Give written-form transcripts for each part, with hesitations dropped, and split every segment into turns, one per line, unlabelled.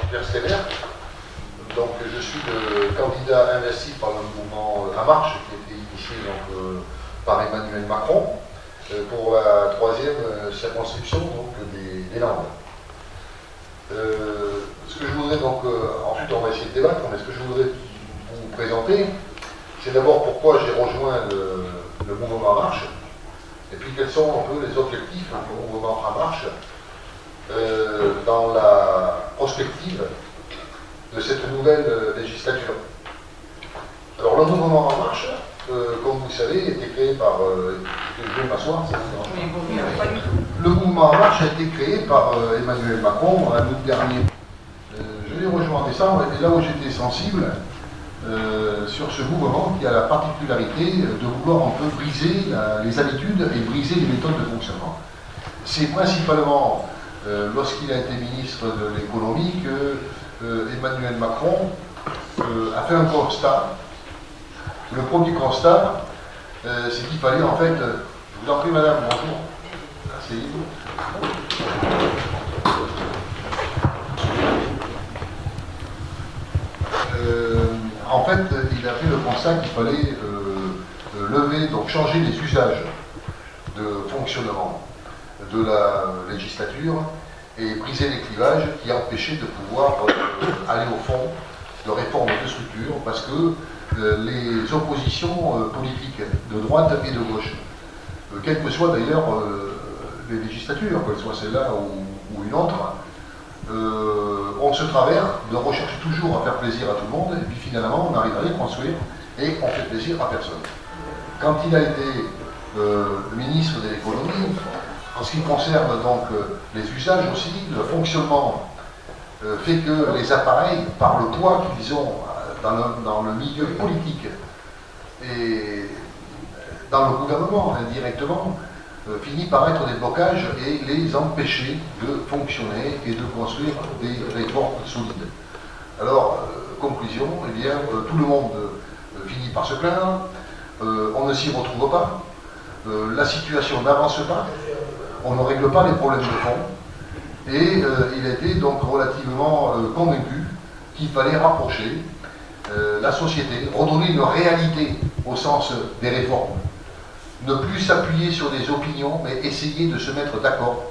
Pierre Steller. Donc, je suis le candidat investi par le mouvement En Marche, qui a été initié donc, par Emmanuel Macron, pour la troisième circonscription donc, des Landes. Ce que je voudrais donc, ensuite on va essayer de débattre, mais ce que je voudrais vous présenter, c'est d'abord pourquoi j'ai rejoint le mouvement En Marche, et puis quels sont un peu les objectifs du mouvement En Marche dans la prospective de cette nouvelle législature. Alors le mouvement En Marche, comme vous le savez, a été créé par... je vais m'asseoir, ça vous dérange pas. Le mouvement En Marche a été créé par Emmanuel Macron en août dernier. Je l'ai rejoint en décembre, et là où j'étais sensible sur ce mouvement qui a la particularité de vouloir un peu briser les habitudes et briser les méthodes de fonctionnement. C'est principalement lorsqu'il a été ministre de l'économie que Emmanuel Macron a fait un constat. Le premier constat, c'est qu'il fallait en fait... je vous en prie madame, bonjour. Asseyez-vous. En fait, il a fait le constat qu'il fallait lever, donc changer les usages de fonctionnement de la législature et briser les clivages qui empêchaient de pouvoir aller au fond de réforme de structure, parce que les oppositions politiques de droite et de gauche, quelles que soient d'ailleurs les législatures, qu'elles soient celle-là ou une autre, on se travers de rechercher toujours à faire plaisir à tout le monde, et puis finalement on arrive à les construire et on fait plaisir à personne. Quand il a été ministre de l'économie, en ce qui concerne donc les usages aussi, le fonctionnement fait que les appareils, par le poids qu'ils ont dans le milieu politique et dans le gouvernement indirectement, finit par être des blocages et les empêcher de fonctionner et de construire des réformes solides. Alors, conclusion, eh bien, tout le monde finit par se plaindre, on ne s'y retrouve pas, la situation n'avance pas, on ne règle pas les problèmes de fond, et il a été donc relativement convaincu qu'il fallait rapprocher la société, redonner une réalité au sens des réformes. Ne plus s'appuyer sur des opinions, mais essayer de se mettre d'accord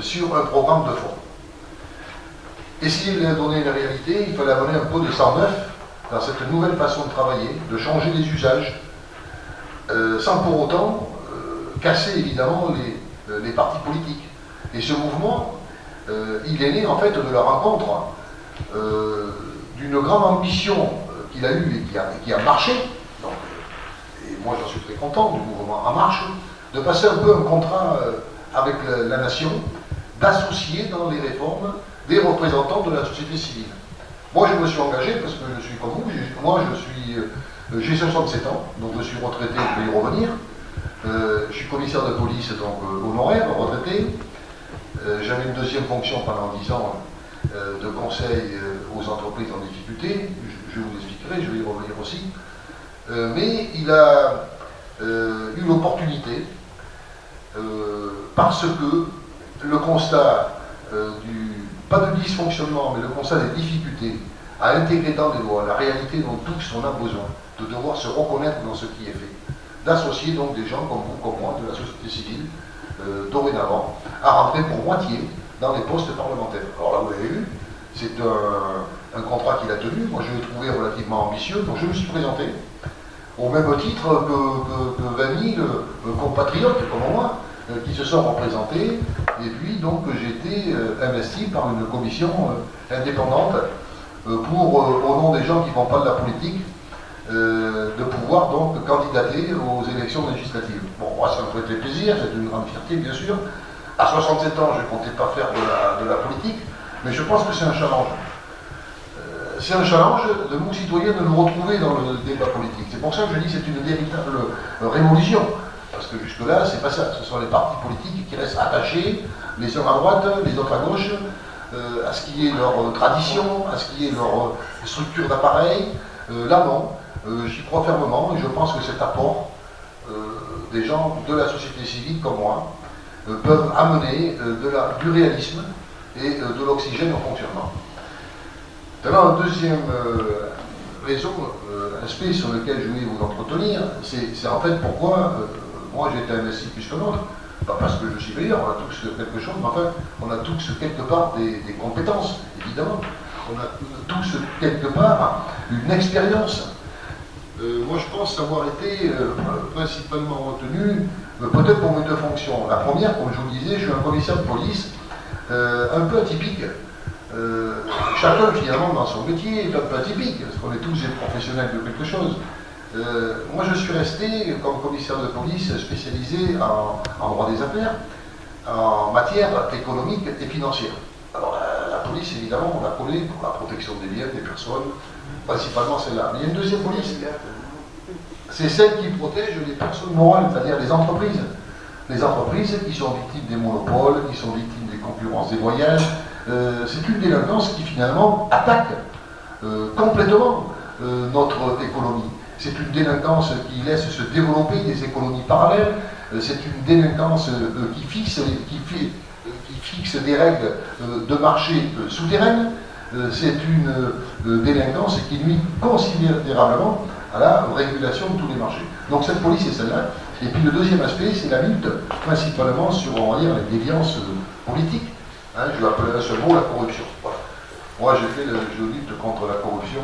sur un programme de fond. Essayer de donner une réalité, il fallait amener un peu de sang neuf dans cette nouvelle façon de travailler, de changer les usages, sans pour autant casser évidemment les partis politiques. Et ce mouvement, il est né en fait de la rencontre d'une grande ambition qu'il a eue et qui a marché. Donc, et moi j'en suis très content du mouvement En Marche, de passer un peu un contrat avec la nation, d'associer dans les réformes des représentants de la société civile. Moi je me suis engagé parce que je suis comme vous, j'ai 67 ans, donc je suis retraité, je vais y revenir. Je suis commissaire de police donc honoraire, retraité. J'avais une deuxième fonction pendant 10 ans de conseil aux entreprises en difficulté, je vous l'expliquerai, je vais y revenir aussi. Mais il a eu l'opportunité, parce que le constat pas de dysfonctionnement, mais le constat des difficultés à intégrer dans les lois la réalité dont tous on a besoin, de devoir se reconnaître dans ce qui est fait, d'associer donc des gens comme vous, comme moi, de la société civile, dorénavant, à rentrer pour moitié dans les postes parlementaires. Alors là, vous l'avez vu, c'est un contrat qu'il a tenu, moi je l'ai trouvé relativement ambitieux, donc je me suis présenté, au même titre que 20 000 compatriotes comme moi, qui se sont représentés, et puis donc j'ai été investi par une commission indépendante pour, au nom des gens qui ne font pas de la politique, de pouvoir donc candidater aux élections législatives. Bon, moi ça me fait plaisir, c'est une grande fierté bien sûr. À 67 ans, je ne comptais pas faire de la politique, mais je pense que c'est un challenge. C'est un challenge de nous citoyens de nous retrouver dans le débat politique. C'est pour ça que je dis que c'est une véritable révolution. Parce que jusque-là, c'est pas ça. Ce sont les partis politiques qui restent attachés, les uns à droite, les autres à gauche, à ce qui est leur tradition, à ce qui est leur structure d'appareil. Là, non. J'y crois fermement et je pense que cet apport des gens de la société civile comme moi peuvent amener du réalisme et de l'oxygène au fonctionnement. Alors, deuxième raison, aspect sur lequel je voulais vous entretenir, c'est en fait pourquoi moi j'ai été investi plus que d'autres. Pas parce que je suis meilleur, on a tous quelque chose, mais enfin, on a tous quelque part des compétences, évidemment. On a tous quelque part une expérience. Moi, je pense avoir été principalement retenu, peut-être pour mes deux fonctions. La première, comme je vous le disais, je suis un commissaire de police un peu atypique. Chacun, finalement, dans son métier, est un peu atypique, parce qu'on est tous des professionnels de quelque chose. Moi, je suis resté comme commissaire de police spécialisé en droit des affaires, en matière économique et financière. Alors, la police, évidemment, on la connaît pour la protection des biens, des personnes, principalement celle-là. Mais il y a une deuxième police, c'est celle qui protège les personnes morales, c'est-à-dire les entreprises. Les entreprises qui sont victimes des monopoles, qui sont victimes des concurrences déloyales. C'est une délinquance qui, finalement, attaque complètement notre économie. C'est une délinquance qui laisse se développer des économies parallèles. C'est une délinquance qui fixe des règles de marché souterraines. C'est une délinquance qui nuit considérablement à la régulation de tous les marchés. Donc cette police est celle-là. Et puis le deuxième aspect, c'est la lutte principalement sur, on va dire, les déviances politiques. Hein, je vais appeler à ce mot la corruption. Voilà. Moi, je lutte contre la corruption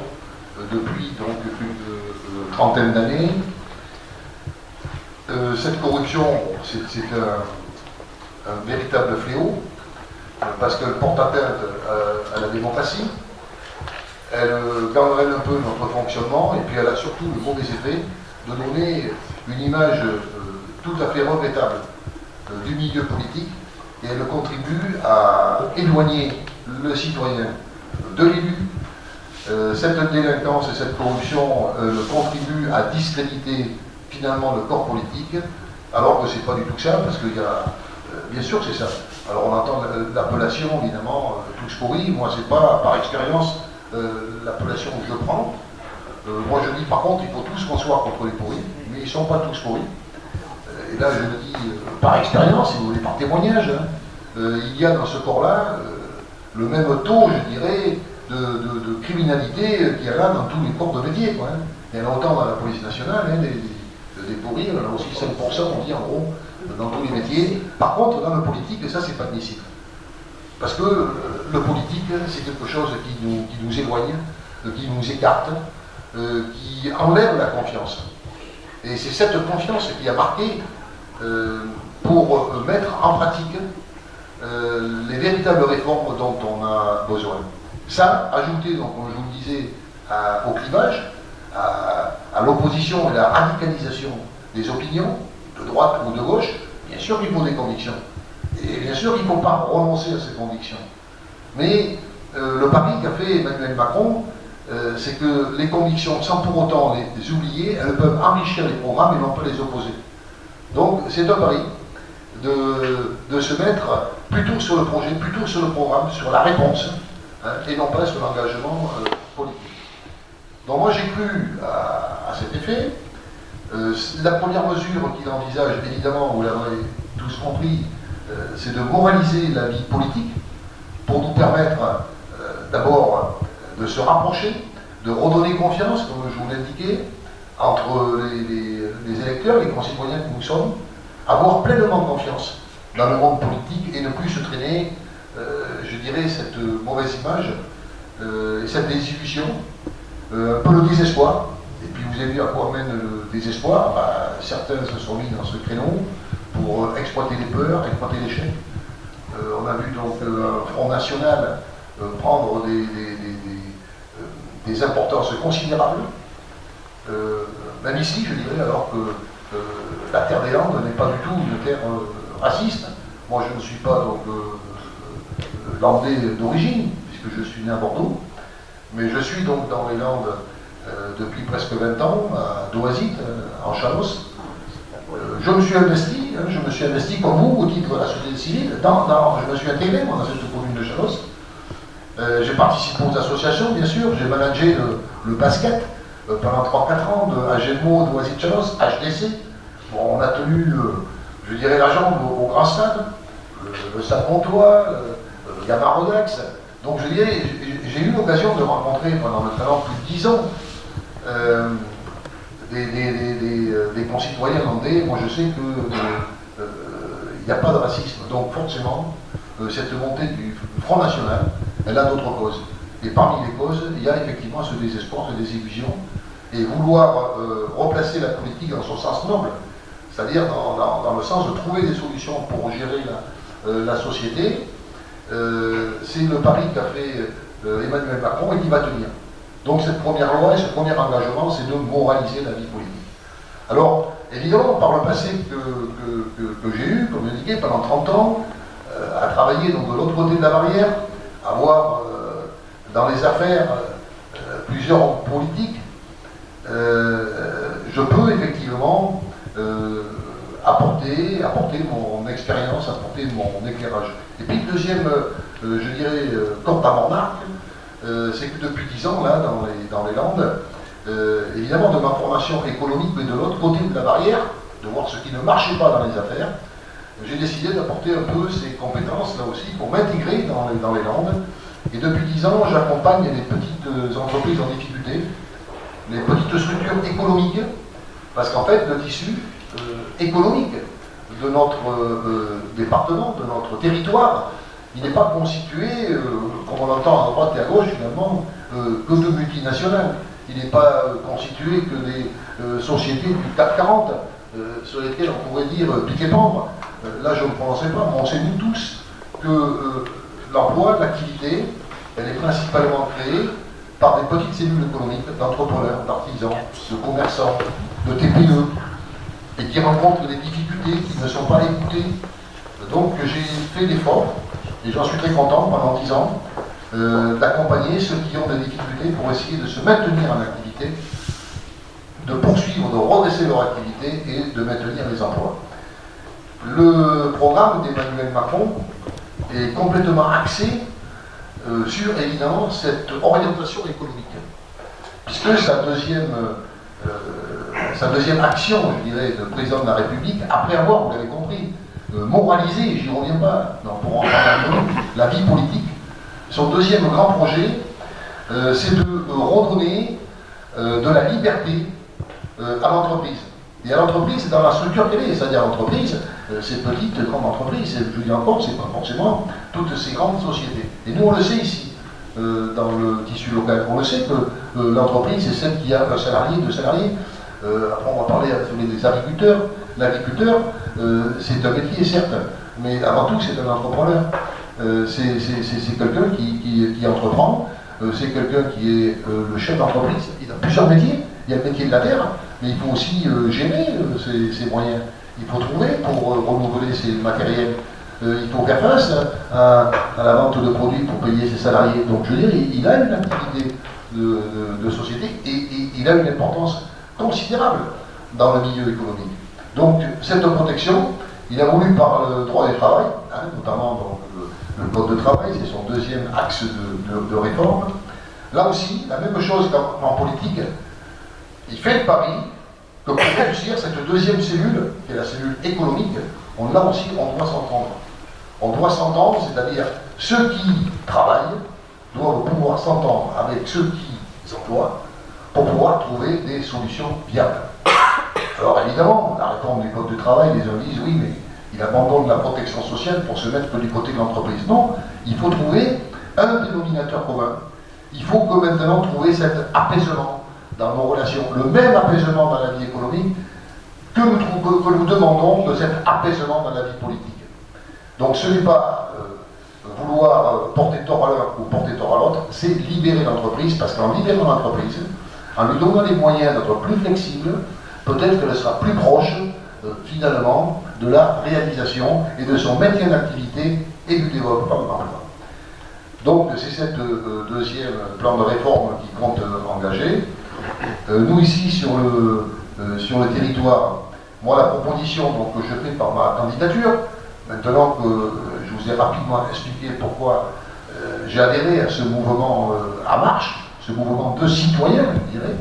depuis donc une trentaine d'années. Cette corruption, c'est un véritable fléau, parce qu'elle porte atteinte à la démocratie, elle gangrène un peu notre fonctionnement, et puis elle a surtout le mauvais effet de donner une image tout à fait regrettable du milieu politique, et elle contribue à éloigner le citoyen de l'élu. Cette délinquance et cette corruption contribuent à discréditer finalement le corps politique, alors que c'est pas du tout ça, parce qu'il y a, bien sûr que c'est ça. Alors on entend l'appellation, évidemment, tous pourris. Moi, c'est pas par expérience l'appellation que je prends. Moi, je dis par contre, il faut tous qu'on soit contre les pourris, mais ils ne sont pas tous pourris. Et là, je le dis par expérience, si vous voulez, par témoignage. Hein. Il y a dans ce corps-là le même taux, je dirais, de criminalité qu'il y a là dans tous les corps de métier. Quoi, hein. Il y en a autant dans la police nationale, hein, des pourris, il y en a aussi 5%, on dit en gros, dans tous les métiers. Par contre, dans le politique, ça, c'est pas admissible. Parce que le politique, c'est quelque chose qui nous éloigne, qui nous écarte, qui enlève la confiance. Et c'est cette confiance qui a marqué pour mettre en pratique les véritables réformes dont on a besoin. Ça, ajouté, donc, comme je vous le disais, au clivage, à l'opposition et à la radicalisation des opinions, de droite ou de gauche, bien sûr qu'il faut des convictions. Et bien sûr qu'il ne faut pas renoncer à ces convictions. Mais le pari qu'a fait Emmanuel Macron, c'est que les convictions, sans pour autant les oublier, elles peuvent enrichir les programmes et non pas les opposer. Donc c'est un pari de se mettre plutôt sur le projet, plutôt sur le programme, sur la réponse, hein, et non pas sur l'engagement politique. Donc moi j'ai cru à cet effet. La première mesure qu'il envisage, évidemment, vous l'avez tous compris, c'est de moraliser la vie politique pour nous permettre d'abord de se rapprocher, de redonner confiance, comme je vous l'indiquais, entre les électeurs, les concitoyens que nous sommes, avoir pleinement confiance dans le monde politique et ne plus se traîner, je dirais, cette mauvaise image et cette désillusion, un peu le désespoir. Et puis vous avez vu à quoi mène le désespoir. Bah, certains se sont mis dans ce créneau pour exploiter les peurs, exploiter l'échec. On a vu donc un Front National prendre des importances considérables, même ici, je dirais, alors que la terre des Landes n'est pas du tout une terre raciste. Moi, je ne suis pas donc landais d'origine, puisque je suis né à Bordeaux, mais je suis donc dans les Landes depuis presque 20 ans, à Doisite, en Chalosse. Je me suis investi comme vous, au titre de la société civile, je me suis intégré moi, dans cette commune de Chalosse. J'ai participé aux associations, bien sûr, j'ai managé le basket pendant 3-4 ans, de Agelmo, Doisite Chalosse, HDC. Bon, on a tenu, je dirais, la jambe au grand stade, le stade Pontois, Yamarodax, Donc je dirais, j'ai eu l'occasion de rencontrer pendant maintenant plus de 10 ans des concitoyens irlandais. Moi je sais que il n'y a pas de racisme. Donc forcément, cette montée du Front National, elle a d'autres causes. Et parmi les causes, il y a effectivement ce désespoir, ce désillusion, et vouloir replacer la politique dans son sens noble, c'est-à-dire dans le sens de trouver des solutions pour gérer la société. C'est le pari qu'a fait Emmanuel Macron et qui va tenir. Donc cette première loi et ce premier engagement, c'est de moraliser la vie politique. Alors, évidemment, par le passé que j'ai eu, comme indiqué, pendant 30 ans, à travailler donc, de l'autre côté de la barrière, à voir dans les affaires plusieurs hommes politiques, je peux effectivement apporter mon expérience, apporter mon éclairage. Et puis le deuxième, je dirais, corde à mon arc, c'est que depuis 10 ans, là, dans les Landes, évidemment de ma formation économique, mais de l'autre côté de la barrière, de voir ce qui ne marchait pas dans les affaires, j'ai décidé d'apporter un peu ces compétences, là aussi, pour m'intégrer dans les Landes. Et depuis 10 ans, j'accompagne les petites entreprises en difficulté, les petites structures économiques, parce qu'en fait, le tissu économique de notre département, de notre territoire, il n'est pas constitué, comme on l'entend à droite et à gauche finalement, que de multinationales. Il n'est pas constitué que des sociétés du CAC 40, sur lesquelles on pourrait dire piquer-pendre. Là, je ne me prononçais pas, mais on sait nous tous que l'emploi, l'activité, elle est principalement créée par des petites cellules économiques, d'entrepreneurs, d'artisans, de commerçants, de TPE, et qui rencontrent des difficultés, qui ne sont pas écoutées. Donc j'ai fait l'effort, et j'en suis très content pendant 10 ans, d'accompagner ceux qui ont des difficultés pour essayer de se maintenir en activité, de poursuivre, de redresser leur activité et de maintenir les emplois. Le programme d'Emmanuel Macron est complètement axé sur, évidemment, cette orientation économique. Puisque sa deuxième action, je dirais, de président de la République, après avoir, vous l'avez compris, moralisé, j'y reviens pas, non, pour en parler un peu, la vie politique, son deuxième grand projet, c'est de redonner de la liberté à l'entreprise. Et à l'entreprise, dans la structure qu'elle est, c'est-à-dire l'entreprise, ces petites, grandes entreprises, je dis encore, c'est pas forcément toutes ces grandes sociétés. Et nous, on le sait ici, dans le tissu local. On le sait que l'entreprise, c'est celle qui a un salarié, deux salariés. Après, on va parler des agriculteurs. L'agriculteur, c'est un métier, certes, mais avant tout, c'est un entrepreneur. C'est quelqu'un qui entreprend, c'est quelqu'un qui est le chef d'entreprise. Il a plusieurs métiers. Il y a le métier de la terre, mais il faut aussi gérer ses moyens. Il faut trouver pour renouveler ses matériels. Il faut faire face à la vente de produits pour payer ses salariés. Donc je veux dire, il a une activité de société et il a une importance considérable dans le milieu économique. Donc cette protection, il a voulu par le droit du travail, notamment donc, le code de travail, c'est son deuxième axe de réforme. Là aussi, la même chose qu'en politique, il fait le pari que pour réussir cette deuxième cellule, qui est la cellule économique, on doit s'entendre. On doit s'entendre, c'est-à-dire ceux qui travaillent doivent pouvoir s'entendre avec ceux qui emploient pour pouvoir trouver des solutions viables. Alors évidemment, la réforme du code du travail, les uns disent oui, mais il abandonne la protection sociale pour se mettre du côté de l'entreprise. Non, il faut trouver un dénominateur commun. Il faut que maintenant trouver cet apaisement dans nos relations, le même apaisement dans la vie économique que nous demandons de cet apaisement dans la vie politique. Donc ce n'est pas vouloir porter tort à l'un ou porter tort à l'autre, c'est libérer l'entreprise, parce qu'en libérant l'entreprise, en lui donnant les moyens d'être plus flexible, peut-être qu'elle sera plus proche, finalement, de la réalisation et de son maintien d'activité et du développement de l'emploi. Donc c'est cette deuxième plan de réforme qui compte engager. Nous ici sur le territoire, moi la proposition donc, que je fais par ma candidature, maintenant que je vous ai rapidement expliqué pourquoi j'ai adhéré à ce mouvement à marche, ce mouvement de citoyens, je dirais,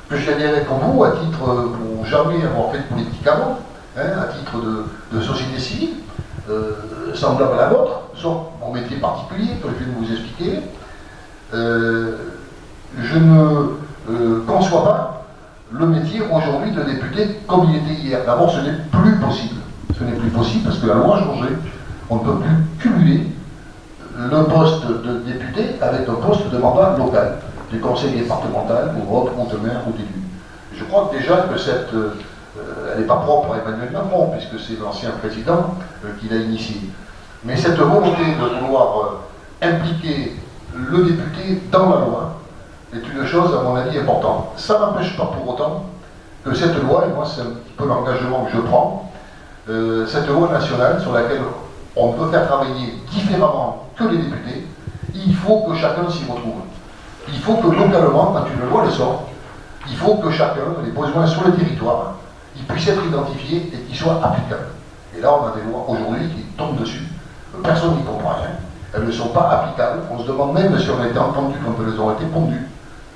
que j'ai adhéré comme vous à titre pour jamais avoir fait de politique avant, à titre de société civile, semblable à la vôtre, sauf mon métier particulier, que je viens de vous expliquer. Je ne conçois pas le métier aujourd'hui de député comme il était hier. D'abord, ce n'est plus possible. Ce n'est plus possible parce que la loi a changé. On ne peut plus cumuler le poste de député avec un poste de mandat local, du conseil départemental ou autre, ou de maire ou d'élu. Je crois que déjà que cette... elle n'est pas propre à Emmanuel Macron, puisque c'est l'ancien président qui l'a initié. Mais cette volonté de vouloir impliquer le député dans la loi est une chose, à mon avis, importante. Ça n'empêche pas pour autant que cette loi, et moi c'est un petit peu l'engagement que je prends, cette loi nationale sur laquelle on peut faire travailler différemment que les députés, il faut que chacun s'y retrouve. Il faut que localement, quand une loi le sort, il faut que chacun, les besoins sur le territoire, ils puissent être identifiés et qu'ils soient applicables. Et là, on a des lois aujourd'hui qui tombent dessus. Personne n'y comprend rien. Elles ne sont pas applicables. On se demande même si on a été entendu quand elles ont été pondues.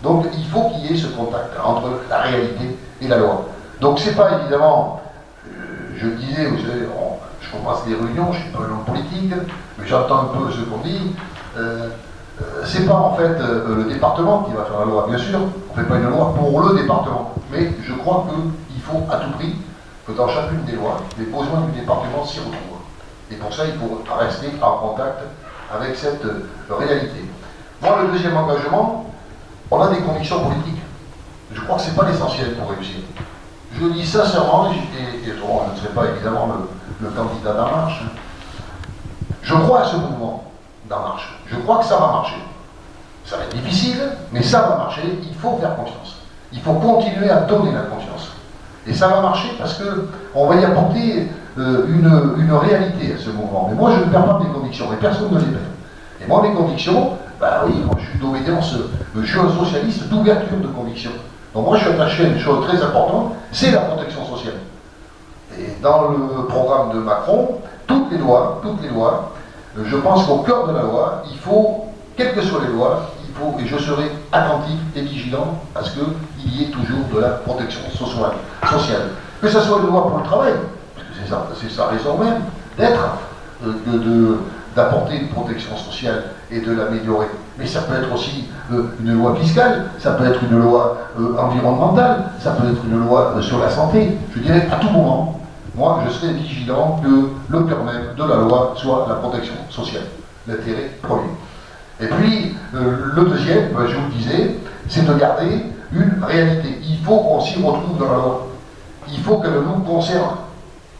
Donc, il faut qu'il y ait ce contact entre la réalité et la loi. Donc, c'est pas évidemment, je disais, vous savez, je commence des réunions, je ne suis pas un homme politique, mais j'entends un peu ce qu'on dit. C'est pas en fait le département qui va faire la loi, bien sûr, on ne fait pas une loi pour le département, mais je crois qu'il faut à tout prix que dans chacune des lois, les besoins du département s'y retrouvent. Et pour ça, il faut rester en contact avec cette réalité. Moi, le deuxième engagement, on a des convictions politiques. Je crois que ce n'est pas l'essentiel pour réussir. Je le dis sincèrement, et bon, je ne serai pas évidemment le candidat d'En Marche. Je crois à ce mouvement d'En Marche. Je crois que ça va marcher. Ça va être difficile, mais ça va marcher. Il faut faire confiance. Il faut continuer à donner la confiance. Et ça va marcher parce qu'on va y apporter une réalité à ce mouvement. Mais moi, je ne perds pas mes convictions, et personne ne les perd. Et moi, mes convictions, bah oui, moi, je suis d'obédience, je suis un socialiste d'ouverture de conviction. Donc moi, je suis attaché à une chose très importante, c'est la protection sociale. Et dans le programme de Macron, toutes les lois, je pense qu'au cœur de la loi, il faut, quelles que soient les lois, il faut, et je serai attentif et vigilant à ce qu'il y ait toujours de la protection sociale. Que ce soit une loi pour le travail, parce que c'est sa raison même d'être, d'apporter une protection sociale et de l'améliorer. Mais ça peut être aussi une loi fiscale, ça peut être une loi environnementale, ça peut être une loi sur la santé. Je dirais à tout moment, moi je serai vigilant que le cœur même de la loi soit la protection sociale, l'intérêt premier. Et puis le deuxième, je vous le disais, c'est de garder une réalité. Il faut qu'on s'y retrouve dans la loi. Il faut qu'elle nous concerne.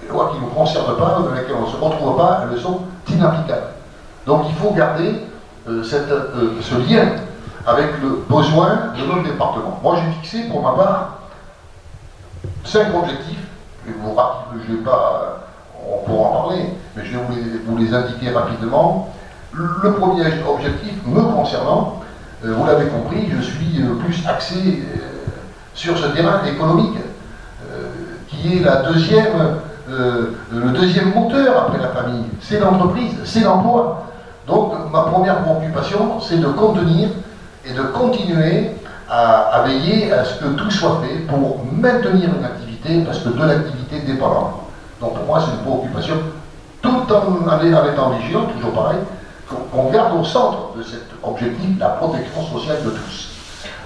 Les lois qui ne nous concernent pas, dans lesquelles on ne se retrouve pas, elles sont inapplicables. Donc il faut garder ce lien avec le besoin de notre département. Moi j'ai fixé pour ma part 5 objectifs, et je vais pas, on pourra en parler, mais je vais vous les indiquer rapidement. Le premier objectif me concernant, vous l'avez compris, je suis plus axé sur ce terrain économique, qui est le deuxième moteur après la famille. C'est l'entreprise, c'est l'emploi. Donc ma première préoccupation, c'est de contenir et de continuer à veiller à ce que tout soit fait pour maintenir une activité, parce que de l'activité dépend l'emploi. Donc pour moi, c'est une préoccupation, tout en étant vigilant, toujours pareil, qu'on garde au centre de cet objectif la protection sociale de tous.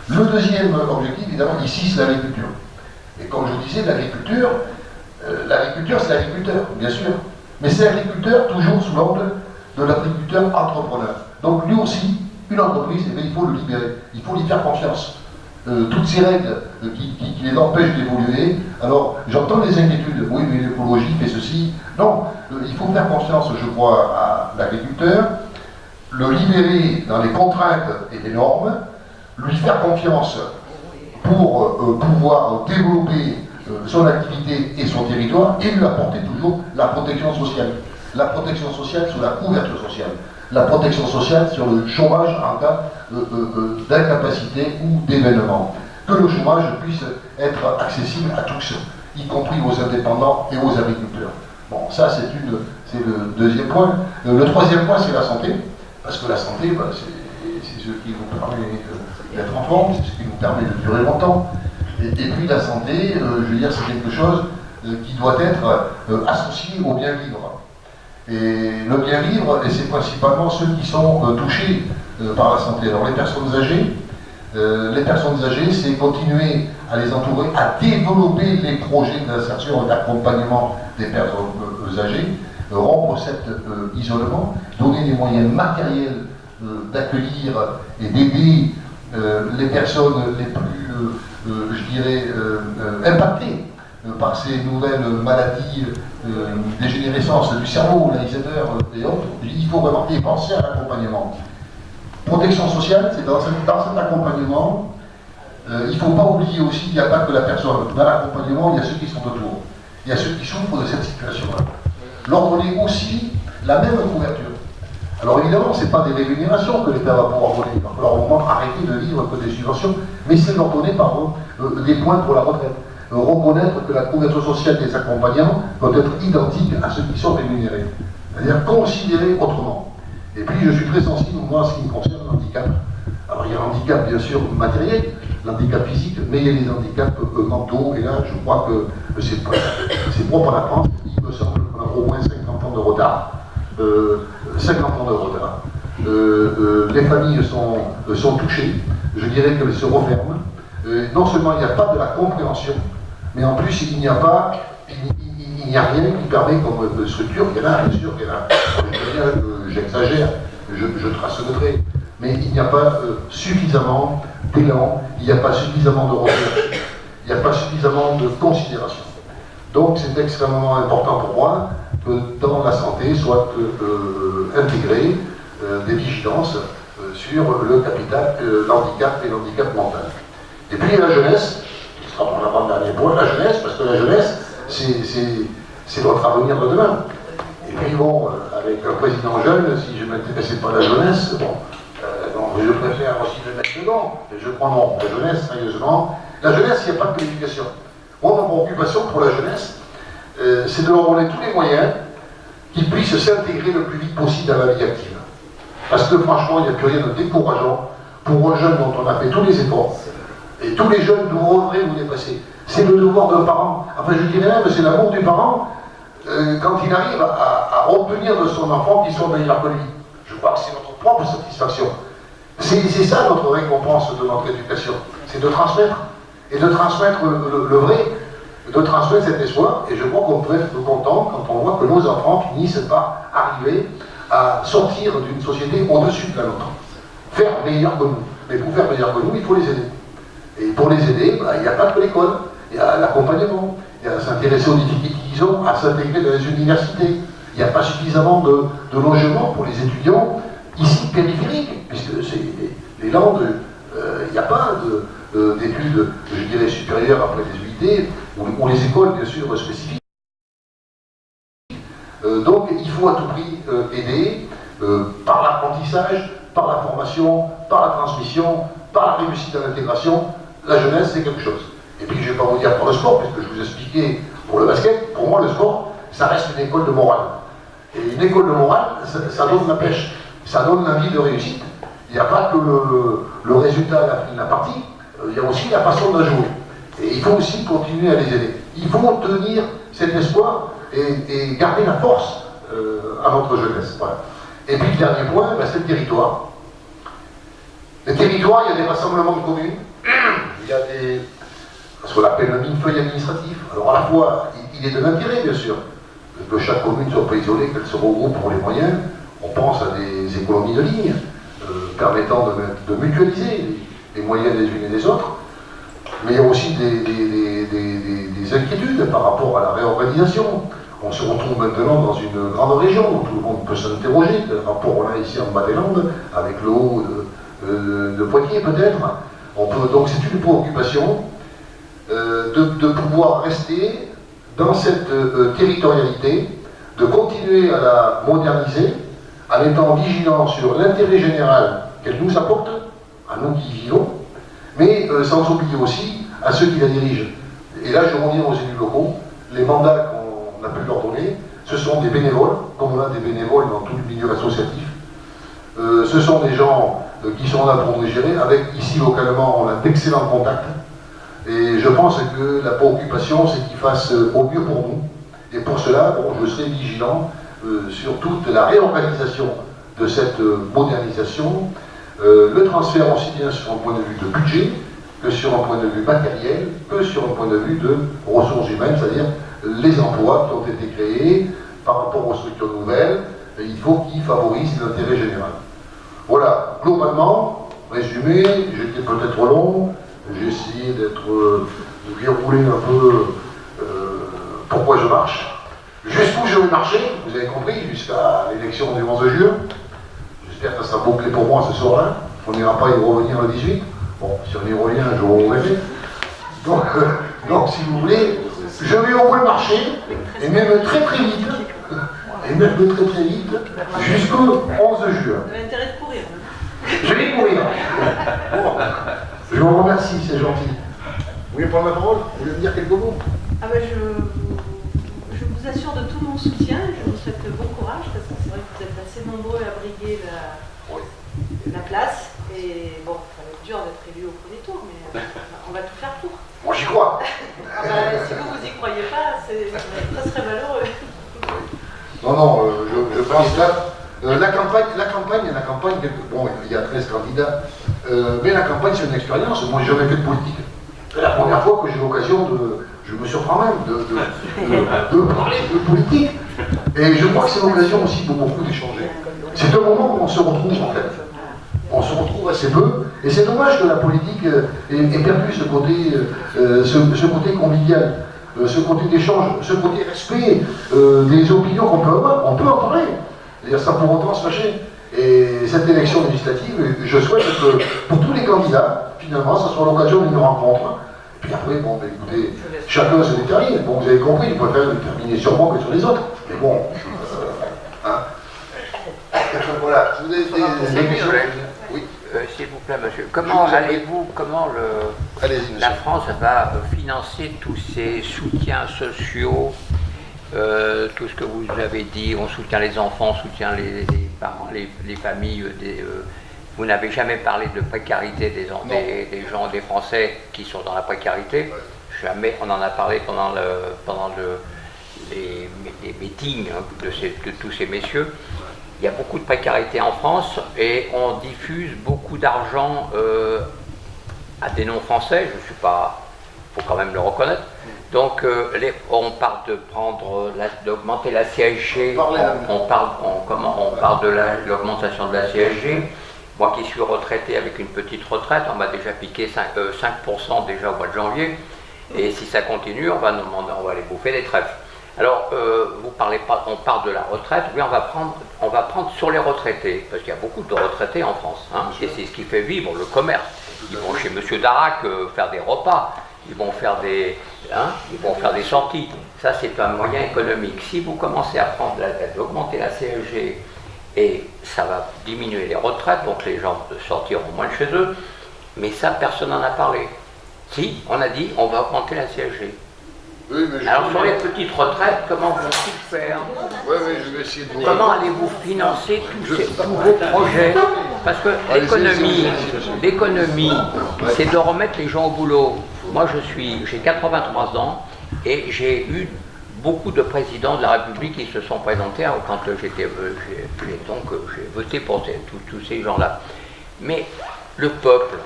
Le deuxième objectif, évidemment, ici, c'est l'agriculture. Et comme je vous disais, l'agriculture, c'est l'agriculteur, bien sûr, mais c'est l'agriculteur toujours sous l'angle de l'agriculteur entrepreneur. Donc lui aussi, une entreprise, eh bien, il faut le libérer, il faut lui faire confiance. Toutes ces règles qui les empêchent d'évoluer, alors j'entends les inquiétudes, oui mais l'écologie fait ceci, non, il faut faire confiance, je crois, à l'agriculteur, le libérer dans les contraintes et les normes, lui faire confiance pour pouvoir développer son activité et son territoire, et lui apporter toujours la protection sociale. La protection sociale sur la couverture sociale. La protection sociale sur le chômage en cas d'incapacité ou d'événement. Que le chômage puisse être accessible à tous, y compris aux indépendants et aux agriculteurs. Bon, ça c'est le deuxième point. Le troisième point, c'est la santé. Parce que la santé, bah, c'est ce qui nous permet d'être en forme, c'est ce qui nous permet de durer longtemps. Et puis la santé, je veux dire, c'est quelque chose qui doit être associé au bien vivre. Et le bien vivre, et c'est principalement ceux qui sont touchés par la santé. Alors les personnes âgées, c'est continuer à les entourer, à développer les projets d'insertion et d'accompagnement des personnes âgées, rompre cet isolement, donner les moyens matériels d'accueillir et d'aider les personnes les plus, je dirais, impactées par ces nouvelles maladies, dégénérescence du cerveau, l'Alzheimer et autres. Il faut vraiment y penser à l'accompagnement. Protection sociale, c'est dans cet accompagnement, il ne faut pas oublier aussi qu'il n'y a pas que la personne. Dans l'accompagnement, il y a ceux qui sont autour. Il y a ceux qui souffrent de cette situation-là. Leur donner aussi la même couverture. Alors évidemment, ce n'est pas des rémunérations que l'État va pouvoir donner. Il va falloir au moins arrêter de vivre que des subventions, mais c'est leur donner des points pour la retraite. Reconnaître que la couverture sociale des accompagnants doit être identique à ceux qui sont rémunérés. C'est-à-dire considérer autrement. Et puis je suis très sensible, moi, en ce qui me concerne, l'handicap. Alors il y a l'handicap, bien sûr, matériel, l'handicap physique, mais il y a les handicaps mentaux, et là, je crois que c'est propre à la France. Il me semble qu'on a au moins 50 ans de retard. 50 ans de retard. Les familles sont touchées, je dirais qu'elles se referment. Non seulement il n'y a pas de la compréhension, mais en plus il n'y a rien qui permet comme structure, il y en a, bien sûr, il y en a. J'exagère, je trace le trait, mais il n'y a pas suffisamment d'élan, il n'y a pas suffisamment de recherche, il n'y a pas suffisamment de considération. Donc c'est extrêmement important pour moi que dans la santé soient intégrées des vigilances sur le capital, l'handicap et l'handicap mental. Et puis la jeunesse, ce sera mon avant-dernier point, la jeunesse, parce que la jeunesse, c'est notre avenir de demain. Et puis bon, avec un président jeune, si je ne m'intéressais pas à la jeunesse, bon, donc je préfère aussi le mettre dedans. Et je prends non, la jeunesse, sérieusement. La jeunesse, il n'y a pas que l'éducation. Moi, ma préoccupation pour la jeunesse, c'est de leur donner tous les moyens qu'ils puissent s'intégrer le plus vite possible dans la vie active. Parce que franchement, il n'y a plus rien de décourageant pour un jeune dont on a fait tous les efforts. Et tous les jeunes devraient vous dépasser. C'est le devoir d'un parent. Enfin, je dirais même, c'est l'amour du parent quand il arrive à obtenir de son enfant qu'il soit meilleur que lui. Je crois que c'est notre propre satisfaction. C'est ça notre récompense de notre éducation. C'est de transmettre. Et de transmettre le vrai, de transmettre cet espoir. Et je crois qu'on peut être content quand on voit que nos enfants finissent par arriver à sortir d'une société au-dessus de la nôtre. Faire meilleur que nous. Mais pour faire meilleur que nous, il faut les aider. Et pour les aider, il n'y a pas que l'école, il y a l'accompagnement, il y a à s'intéresser aux difficultés qu'ils ont, à s'intégrer dans les universités. Il n'y a pas suffisamment de logements pour les étudiants ici périphériques, puisque c'est les Landes, il n'y a pas d'études, je dirais, supérieures après les UIT, ou les écoles, bien sûr, spécifiques. Donc il faut à tout prix aider par l'apprentissage, par la formation, par la transmission, par la réussite à l'intégration. La jeunesse, c'est quelque chose. Et puis, je ne vais pas vous dire pour le sport, puisque je vous expliquais pour le basket, pour moi, le sport, ça reste une école de morale. Et une école de morale, ça donne la pêche, ça donne l'envie de réussite. Il n'y a pas que le résultat à la fin de la partie, il y a aussi la façon de jouer. Et il faut aussi continuer à les aider. Il faut tenir cet espoir et garder la force à notre jeunesse. Voilà. Et puis, le dernier point, c'est le territoire. Les territoires, il y a des rassemblements de communes, il y a ce qu'on appelle un millefeuille administratif. Alors à la fois, il est de l'intérêt, bien sûr, que chaque commune soit pas isolée, qu'elle se regroupe pour les moyens. On pense à des économies de lignes, permettant de mutualiser les moyens des unes et des autres. Mais il y a aussi des inquiétudes par rapport à la réorganisation. On se retrouve maintenant dans une grande région où tout le monde peut s'interroger. Le rapport on a ici en Bas-des-Landes, avec le haut de Poitiers peut-être. Donc c'est une préoccupation de pouvoir rester dans cette territorialité, de continuer à la moderniser en étant vigilant sur l'intérêt général qu'elle nous apporte, à nous qui y vivons, mais sans oublier aussi à ceux qui la dirigent. Et là je reviens aux élus locaux, les mandats qu'on a pu leur donner, ce sont des bénévoles, comme on a des bénévoles dans tout le milieu associatif. Ce sont des gens qui sont là pour nous gérer. Avec ici localement, on a d'excellents contacts. Et je pense que la préoccupation, c'est qu'ils fassent au mieux pour nous. Et pour cela, bon, je serai vigilant sur toute la réorganisation de cette modernisation, le transfert aussi bien sur un point de vue de budget, que sur un point de vue matériel, que sur un point de vue de ressources humaines, c'est-à-dire les emplois qui ont été créés par rapport aux structures nouvelles, et il faut qu'ils favorisent l'intérêt général. Voilà, globalement, résumé, j'étais peut-être long, j'ai essayé de dérouler un peu pourquoi je marche, jusqu'où je vais marcher, vous avez compris, jusqu'à l'élection du 11 juin. J'espère que ça sera bouclé pour moi ce soir-là, on n'ira pas y revenir le 18. Bon, si on y revient, je vous reverrai. Donc, si vous voulez, je vais au bout le marché, et même très très vite, jusqu'au 11 juin.
Vous avez intérêt de courir.
Je vais courir. Bon, je vous remercie, c'est gentil. Vous voulez prendre la parole? Vous voulez me dire quelques mots?
Ah ben je vous assure de tout mon soutien, je vous souhaite bon courage, parce que c'est vrai que vous êtes assez nombreux à briguer la place. Et bon, ça va être dur d'être élu au premier tour, mais on va tout faire pour.
Moi j'y crois.
Ah ben, si vous y croyez pas, ça serait malheureux.
Non, je pense là. La campagne, bon, il y a 13 candidats, mais la campagne c'est une expérience. Moi j'ai jamais fait de politique. C'est la première fois que j'ai l'occasion je me surprends même, de parler de politique. Et je crois que c'est l'occasion aussi pour beaucoup d'échanger. C'est un moment où on se retrouve en fait. On se retrouve assez peu, et c'est dommage que la politique ait perdu ce côté convivial, ce côté d'échange, ce côté respect des opinions qu'on peut avoir. On peut en parler, c'est-à-dire sans pour autant se fâcher. Et cette élection législative, je souhaite que pour tous les candidats, finalement, ça soit l'occasion d'une rencontre. Et puis après, bon, ben, écoutez, chacun se détermine. Bon, vous avez compris, il préfère déterminer sur moi que sur les autres. Mais bon, hein. Voilà, vous avez des questions? Oui.
S'il vous plaît, monsieur, comment la France va financer tous ces soutiens sociaux, tout ce que vous avez dit, on soutient les enfants, on soutient les parents, les familles, vous n'avez jamais parlé de précarité des gens, des Français qui sont dans la précarité, jamais, on en a parlé pendant les meetings de tous ces messieurs. Il y a beaucoup de précarité en France et on diffuse beaucoup d'argent à des non-français, je ne suis pas, il faut quand même le reconnaître. Donc on parle d'augmenter la CSG, on parle de l'augmentation de la CSG. Moi qui suis retraité avec une petite retraite, on m'a déjà piqué 5% déjà au mois de janvier. Et si ça continue, on va aller bouffer des trèfles. Alors, vous parlez pas, on parle de la retraite, oui, on va prendre sur les retraités, parce qu'il y a beaucoup de retraités en France, hein, et c'est ce qui fait vivre le commerce. Ils vont chez Monsieur Darac faire des repas, ils vont faire des sorties. Ça, c'est un moyen économique. Si vous commencez à augmenter la CSG, et ça va diminuer les retraites, donc les gens sortiront moins de chez eux, mais ça, personne n'en a parlé. Si, on a dit, on va augmenter la CSG.
Oui, mais
alors sur les petites retraites, comment vont-ils faire?
Oui, je vais essayer de...
Comment allez-vous financer tous vos projets? Parce que l'économie, c'est de remettre les gens au boulot. Moi, j'ai 83 ans et j'ai eu beaucoup de présidents de la République qui se sont présentés quand j'ai voté pour tous ces gens-là. Mais le peuple,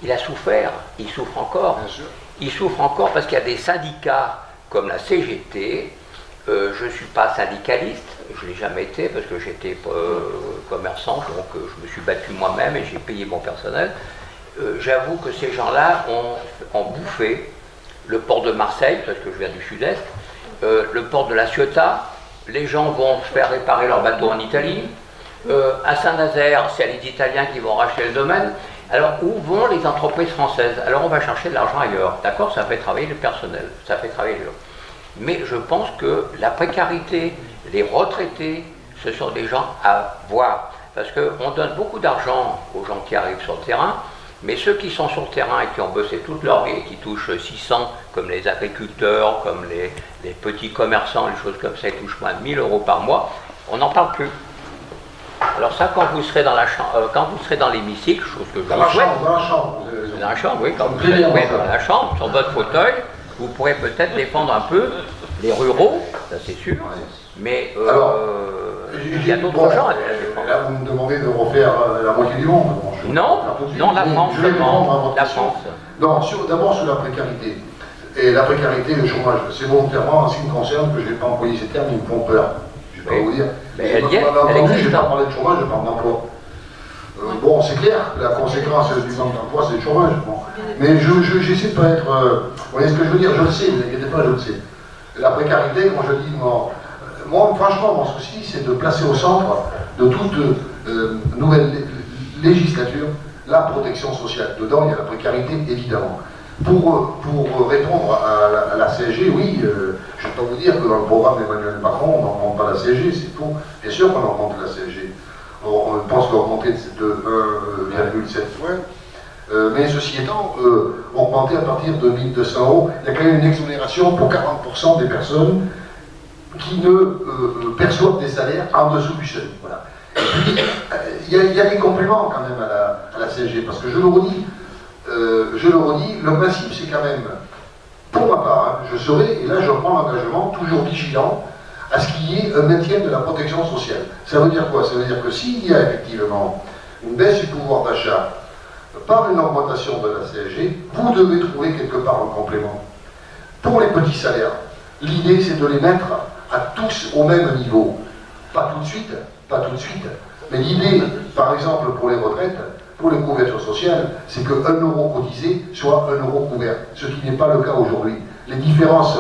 il a souffert, il souffre encore.
Bien sûr.
Il souffre encore parce qu'il y a des syndicats comme la CGT. Je ne suis pas syndicaliste, je ne l'ai jamais été parce que j'étais commerçant, donc je me suis battu moi-même et j'ai payé mon personnel. J'avoue que ces gens-là ont bouffé le port de Marseille, parce que je viens du sud-est, le port de la Ciotat. Les gens vont se faire réparer leur bateau en Italie. À Saint-Nazaire, c'est les Italiens qui vont racheter le domaine. Alors, où vont les entreprises françaises? Alors, on va chercher de l'argent ailleurs. D'accord, ça fait travailler le personnel, ça fait travailler les gens. Mais je pense que la précarité, les retraités, ce sont des gens à voir. Parce qu'on donne beaucoup d'argent aux gens qui arrivent sur le terrain, mais ceux qui sont sur le terrain et qui ont bossé toute leur vie et qui touchent 600, comme les agriculteurs, comme les petits commerçants, les choses comme ça, ils touchent moins de 1000 € par mois, on n'en parle plus. Alors ça, quand vous serez dans l'hémicycle, chose que je vous souhaite, dans la chambre, oui, quand vous serez dans la chambre, sur votre fauteuil, vous pourrez peut-être défendre un peu les ruraux, ça c'est sûr,
Ouais.
mais
Alors,
il y a d'autres
bon,
gens à la défendre.
Là, vous me demandez de refaire la moitié du monde. Bon, je vais
Non,
faire tout de suite,
non, la
mais
France
je vais répondre à
seulement,
votre
la
question.
France.
Non, d'abord sur la précarité. Et la précarité, le chômage, c'est volontairement, en ce qui me concerne, que je n'ai pas employé ces termes, ils me font peur. Je ne vais pas
Oui.
vous dire.
Mais elle y est,
Vous m'avez
elle
entendu, je
existe,
n'ai pas
hein.
parlé de chômage, je parle d'emploi. Bon, c'est clair, la conséquence du manque d'emploi, c'est le chômage. Bon. Mais j'essaie de ne pas être. Vous voyez ce que je veux dire? Je le sais, ne vous inquiétez pas, je le sais. La précarité, quand je dis, moi franchement, mon souci, c'est de placer au centre de toute nouvelle législature la protection sociale. Dedans, il y a la précarité, évidemment. Pour répondre à la CSG, oui, je peux vous dire que dans le programme d'Emmanuel Macron, on n'augmente pas la CSG, c'est faux. Bien sûr qu'on augmente la CSG. On pense l'augmenter de 1,7 points. Mais ceci étant, augmenter à partir de 1 200 €, il y a quand même une exonération pour 40% des personnes qui ne perçoivent des salaires en dessous du seuil. Voilà. Et puis, il y a des compléments quand même à la CSG, parce que je le redis, le principe c'est quand même, pour ma part, je serai, et là je prends l'engagement, toujours vigilant à ce qu'il y ait un maintien de la protection sociale. Ça veut dire quoi? Ça veut dire que s'il y a effectivement une baisse du pouvoir d'achat par une augmentation de la CSG, vous devez trouver quelque part un complément. Pour les petits salaires, l'idée c'est de les mettre à tous au même niveau. Pas tout de suite, mais l'idée, par exemple pour les retraites, pour les couvertures sociales, c'est que 1 euro cotisé soit 1 euro couvert, ce qui n'est pas le cas aujourd'hui. Les différences,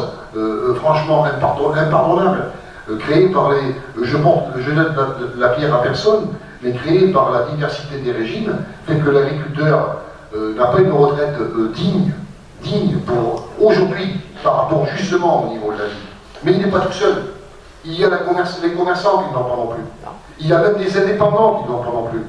franchement impardonnables, créées par les... Je donne la pierre à personne, mais créées par la diversité des régimes, fait que l'agriculteur n'a pas une retraite digne pour aujourd'hui, par rapport justement au niveau de la vie. Mais il n'est pas tout seul. Il y a les commerçants qui n'en parlent plus. Il y a même des indépendants qui n'en parlent plus.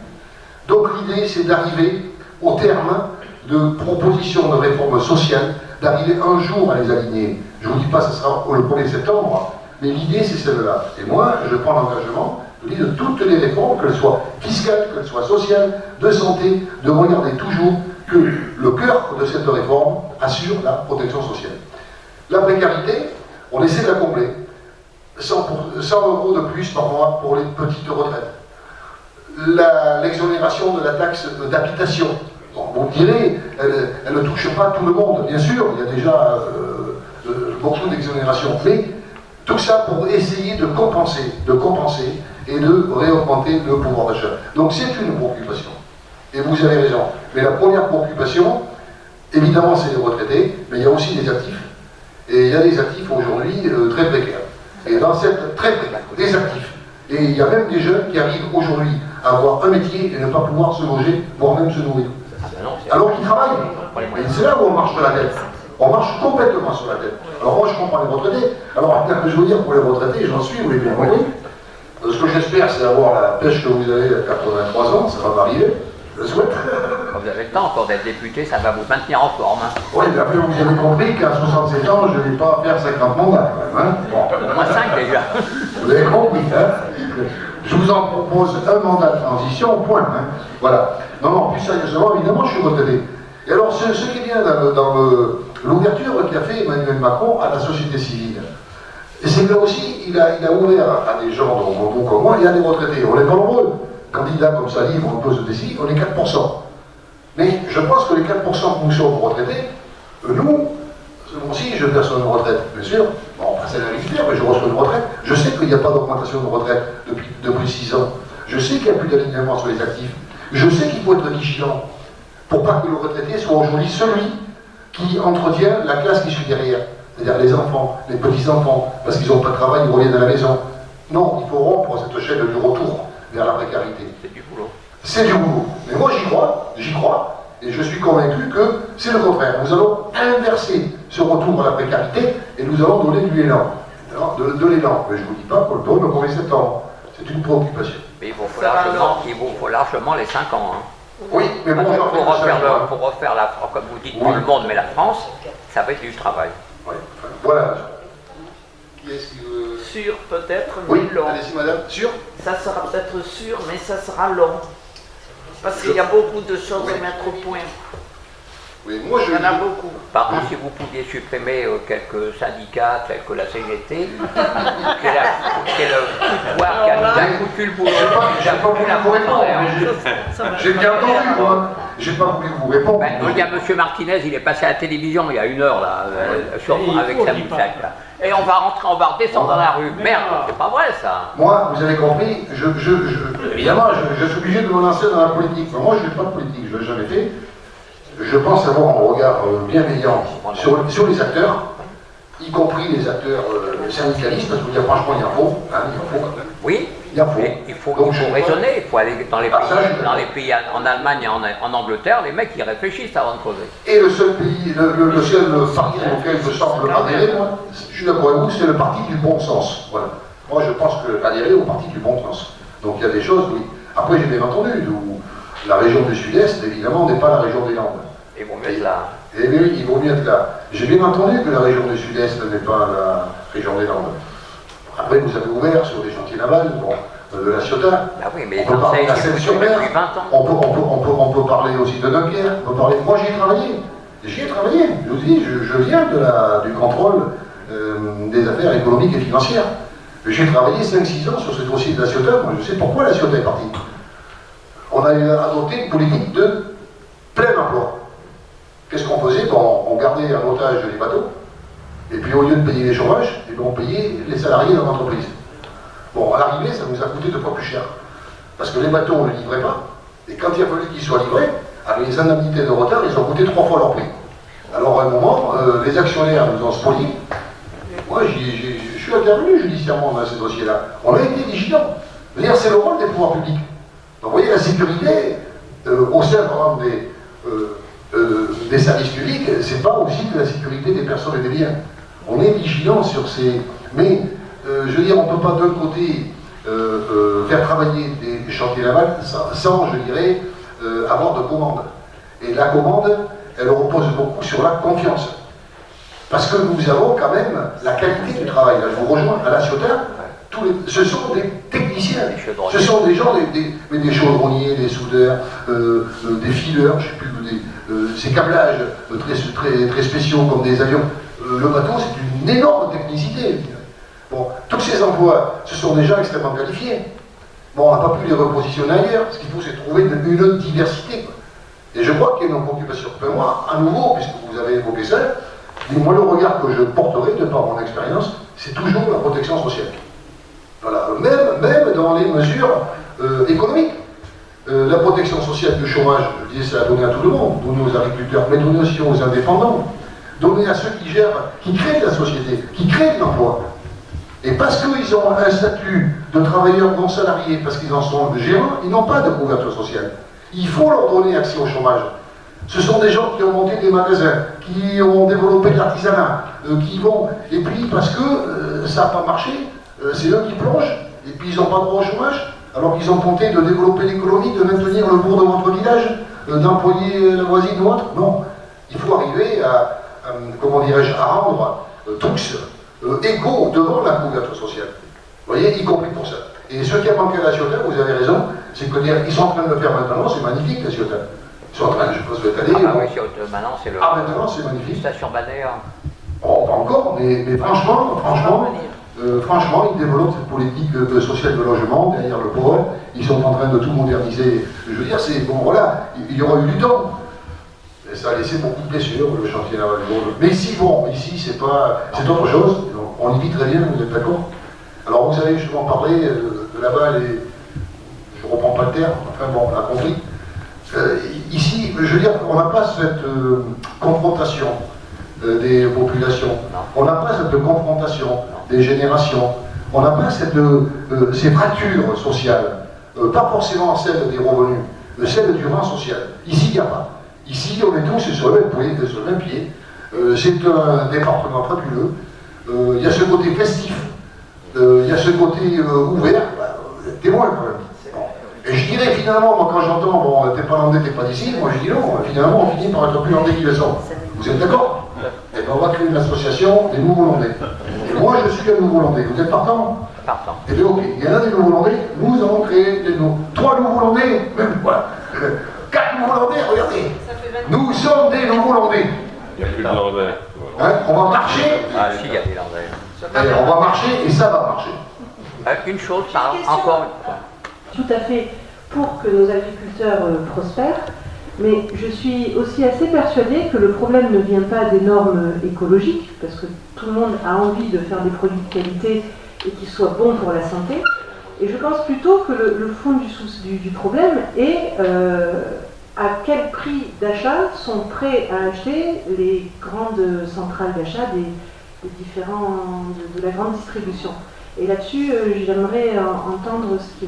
Donc l'idée, c'est d'arriver au terme de propositions de réforme sociale, d'arriver un jour à les aligner. Je ne vous dis pas que ce sera le 1er septembre, mais l'idée, c'est celle-là. Et moi, je prends l'engagement de toutes les réformes, qu'elles soient fiscales, qu'elles soient sociales, de santé, de regarder toujours que le cœur de cette réforme assure la protection sociale. La précarité, on essaie de la combler. 100 € de plus par mois pour les petites retraites. L'exonération de la taxe d'habitation. Bon, vous me direz, elle ne touche pas tout le monde, bien sûr, il y a déjà beaucoup d'exonérations, mais tout ça pour essayer de compenser et de réaugmenter le pouvoir d'achat. Donc c'est une préoccupation, et vous avez raison. Mais la première préoccupation, évidemment, c'est les retraités, mais il y a aussi des actifs. Et il y a des actifs aujourd'hui très précaires. Et dans cette très précaire, des actifs. Et il y a même des jeunes qui arrivent aujourd'hui à avoir un métier et ne pas pouvoir se loger, voire même se nourrir. Alors qu'ils travaillent. Et c'est là où on marche sur la tête. On marche complètement sur la tête. Alors moi je comprends les retraités. Alors ce que je veux dire pour les retraités, j'en suis, vous l'avez bien compris. Ce que j'espère, c'est avoir la pêche que vous avez à 83 ans, ça va m'arriver. Je le souhaite.
Vous avez le temps encore d'être député, ça va vous maintenir en forme. Hein.
Oui, mais après vous avez compris qu'à 67 ans, je ne vais pas faire 50 mandats quand même. Hein. Bon.
Au moins 5 déjà.
Vous avez compris, hein. Je vous en propose un mandat de transition, point. Hein. Voilà. Non, plus sérieusement, évidemment, je suis retraité. Et alors, ce qui est bien dans l'ouverture qu'a fait Emmanuel Macron à la société civile, c'est que là aussi, il a ouvert à des gens comme moi et à des retraités. On n'est pas nombreux. Candidats comme ça, libre, on peut se décider, on est 4%. Mais je pense que les 4% que nous sommes retraités, nous, moi aussi, je perçois une retraite, bien sûr. Bon, c'est la réalité, mais je reçois une retraite. Je sais qu'il n'y a pas d'augmentation de retraite depuis 6 ans. Je sais qu'il n'y a plus d'alignement sur les actifs. Je sais qu'il faut être vigilant pour pas que le retraité soit aujourd'hui celui qui entretient la classe qui suit derrière. C'est-à-dire les enfants, les petits-enfants, parce qu'ils n'ont pas de travail, ils reviennent à la maison. Non, il faut rompre cette chaîne du retour vers la précarité.
C'est du boulot.
C'est du boulot. Mais moi j'y crois, et je suis convaincu que c'est le contraire. Nous allons inverser ce retour à la précarité et nous allons donner de l'élan. De l'élan. Mais je ne vous dis pas qu'on le donne le 1er septembre. C'est une préoccupation.
Mais il vous faut largement les 5 ans. Hein.
Oui, mais bon,
pour refaire la France, comme vous dites, tout le monde, mais la France, ça va être du travail.
Oui, enfin, voilà. Qui est-ce qui veut...
Sûr peut-être,
Oui,
mais long.
allez-y madame. Sûr?
Ça sera peut-être sûr, mais ça sera long. Parce qu'il y a beaucoup de choses à mettre au point.
Oui, moi je
Il y en a beaucoup.
Par contre, si vous pouviez supprimer quelques syndicats tels que la CGT, c'est le pouvoir qui a nous a foutu le boulot.
j'ai pas voulu vous répondre, mais j'ai bien entendu, moi. J'ai pas voulu vous répondre.
Ben, il y a M. Martinez, il est passé à la télévision il y a 1 heure, là, avec sa moustache, là. Et on va redescendre dans la rue. Merde, c'est pas vrai, ça.
Moi, vous avez compris, évidemment, je suis obligé de me lancer dans la politique. Enfin, moi, je ne fais pas de politique, je ne l'ai jamais fait. Je pense avoir un regard bienveillant sur les acteurs, y compris les acteurs syndicalistes, parce qu'il y a franchement, il y a faux. Hein, il y a faux.
Oui,
il y a faux.
Mais il faut raisonner, il faut aller dans les pays, en Allemagne et en Angleterre, les mecs ils réfléchissent avant de causer.
Et le seul pays, le seul parti auquel je semble adhérer, moi, je suis d'accord avec vous, c'est le parti du bon sens. Voilà. Moi je pense que adhérer au parti du bon sens. Donc il y a des choses, oui. Après j'ai bien entendu, la région du Sud-Est, évidemment, n'est pas la région des Landes.
Ils vont mieux être là.
Eh bien, il vaut mieux être là. J'ai bien entendu que la région du Sud-Est n'est pas la région des Landes. Après, vous avez ouvert sur des chantiers navals, de la Ciotat.
Ah oui, mais
on peut parler de la Seine-sur-Mer.
Depuis 20 ans.
On peut parler aussi de Dunkerque. Moi, j'y ai travaillé. Je vous dis, je viens du contrôle des affaires économiques et financières. J'ai travaillé 5-6 ans sur ce dossier de la Ciotat. Moi, je sais pourquoi la Ciotat est partie. On a adopté une politique de plein emploi. Qu'est-ce qu'on faisait? On gardait en otage les bateaux, et puis au lieu de payer les chômages, on payait les salariés dans l'entreprise. Bon, à l'arrivée, ça nous a coûté 2 fois plus cher. Parce que les bateaux, on ne les livrait pas, et quand il a fallu qu'ils soient livrés, avec les indemnités de retard, ils ont coûté 3 fois leur prix. Alors à un moment, les actionnaires nous ont spoliés. Moi, je suis intervenu judiciairement dans ces dossiers-là. On a été vigilants. C'est le rôle des pouvoirs publics. Donc, vous voyez, la sécurité, au sein, par exemple, des services publics, c'est pas aussi que la sécurité des personnes et des biens. On est vigilant sur ces... Mais, je veux dire, on ne peut pas d'un côté faire travailler des chantiers navals sans, je dirais, avoir de commande. Et la commande, elle repose beaucoup sur la confiance. Parce que nous avons quand même la qualité du travail. Là, je vous rejoins, à la Ciotat, ce sont des techniciens, ce sont des gens, des chaudronniers, des soudeurs, des fileurs, je sais plus, ces câblages très spéciaux comme des avions. Le bateau, c'est une énorme technicité. Bon, tous ces emplois, ce sont des gens extrêmement qualifiés. Bon, on n'a pas pu les repositionner ailleurs. Ce qu'il faut, c'est trouver une diversité, quoi. Et je crois qu'il y a une préoccupation. Enfin, moi, à nouveau, puisque vous avez évoqué ça, moi, le regard que je porterai, de par mon expérience, c'est toujours la protection sociale. Voilà, même dans les mesures économiques. La protection sociale du chômage, je disais, c'est à donner à tout le monde, donner aux agriculteurs, mais donner aussi aux indépendants, donner à ceux qui gèrent, qui créent de la société, qui créent de l'emploi. Et parce qu'ils ont un statut de travailleurs non salariés, parce qu'ils en sont gérants, ils n'ont pas de couverture sociale. Il faut leur donner accès au chômage. Ce sont des gens qui ont monté des magasins, qui ont développé de l'artisanat, qui vont... Et puis, parce que ça n'a pas marché, c'est eux qui plongent, et puis ils n'ont pas droit au chômage, alors qu'ils ont tenté de développer l'économie, de maintenir le bourg de votre village, d'employer la voisine ou autre. Non, il faut arriver à comment dirais-je, à rendre tous égaux devant la couverture sociale. Vous voyez, y compris pour ça. Et ce qui a manqué à la Ciotat, vous avez raison, c'est qu'ils sont en train de le faire maintenant, c'est magnifique la Ciotat. Ils sont en train, je pense, de aller.
Ah oui, maintenant c'est le.
Ah, maintenant c'est magnifique.
Station balnéaire.
Oh, pas encore, mais franchement, ils développent cette politique sociale de logement derrière le port. Ils sont en train de tout moderniser. Je veux dire, c'est bon, voilà, il y aura eu du temps. Et ça a laissé beaucoup de blessures, le chantier naval du Gaulle. Mais ici, bon, ici, c'est autre chose. On y vit très bien, vous êtes d'accord? Alors, vous avez justement parlé de là-bas, je ne reprends pas le terme, enfin bon, on a compris. Ici, je veux dire, on n'a pas cette confrontation des populations. On n'a pas cette confrontation des générations. On n'a pas ces fractures sociales. Pas forcément celle des revenus, mais celle du rang social. Ici, il n'y a pas. Ici, on est tous sur le même pied. C'est un département fabuleux. Il y a ce côté festif. Il y a ce côté ouvert. Témoin quand même. Et je dirais finalement, moi quand j'entends, bon, t'es pas landais, t'es pas d'ici, moi je dis non, finalement on finit par être plus landais qu'ils le sont. Vous êtes d'accord? Et bien on va créer une association des nouveaux landais. Et moi je suis un nouveau landais. Vous êtes partant?
Partant.
Et bien ok, il y en a des nouveaux landais, nous allons créer 3 nouveaux landais, même quoi. 4 nouveaux landais, regardez. Nous sommes des Nouveaux-Landais.
Il n'y a plus de Landais.
Hein, on va marcher,
Ah si, il y a des Landais.
on va marcher et ça va marcher.
Une chose, encore une fois.
Tout à fait pour que nos agriculteurs prospèrent, mais je suis aussi assez persuadée que le problème ne vient pas des normes écologiques, parce que tout le monde a envie de faire des produits de qualité et qui soient bons pour la santé. Et je pense plutôt que le fond du problème est à quel prix d'achat sont prêts à acheter les grandes centrales d'achat de la grande distribution. Et là-dessus, j'aimerais entendre ce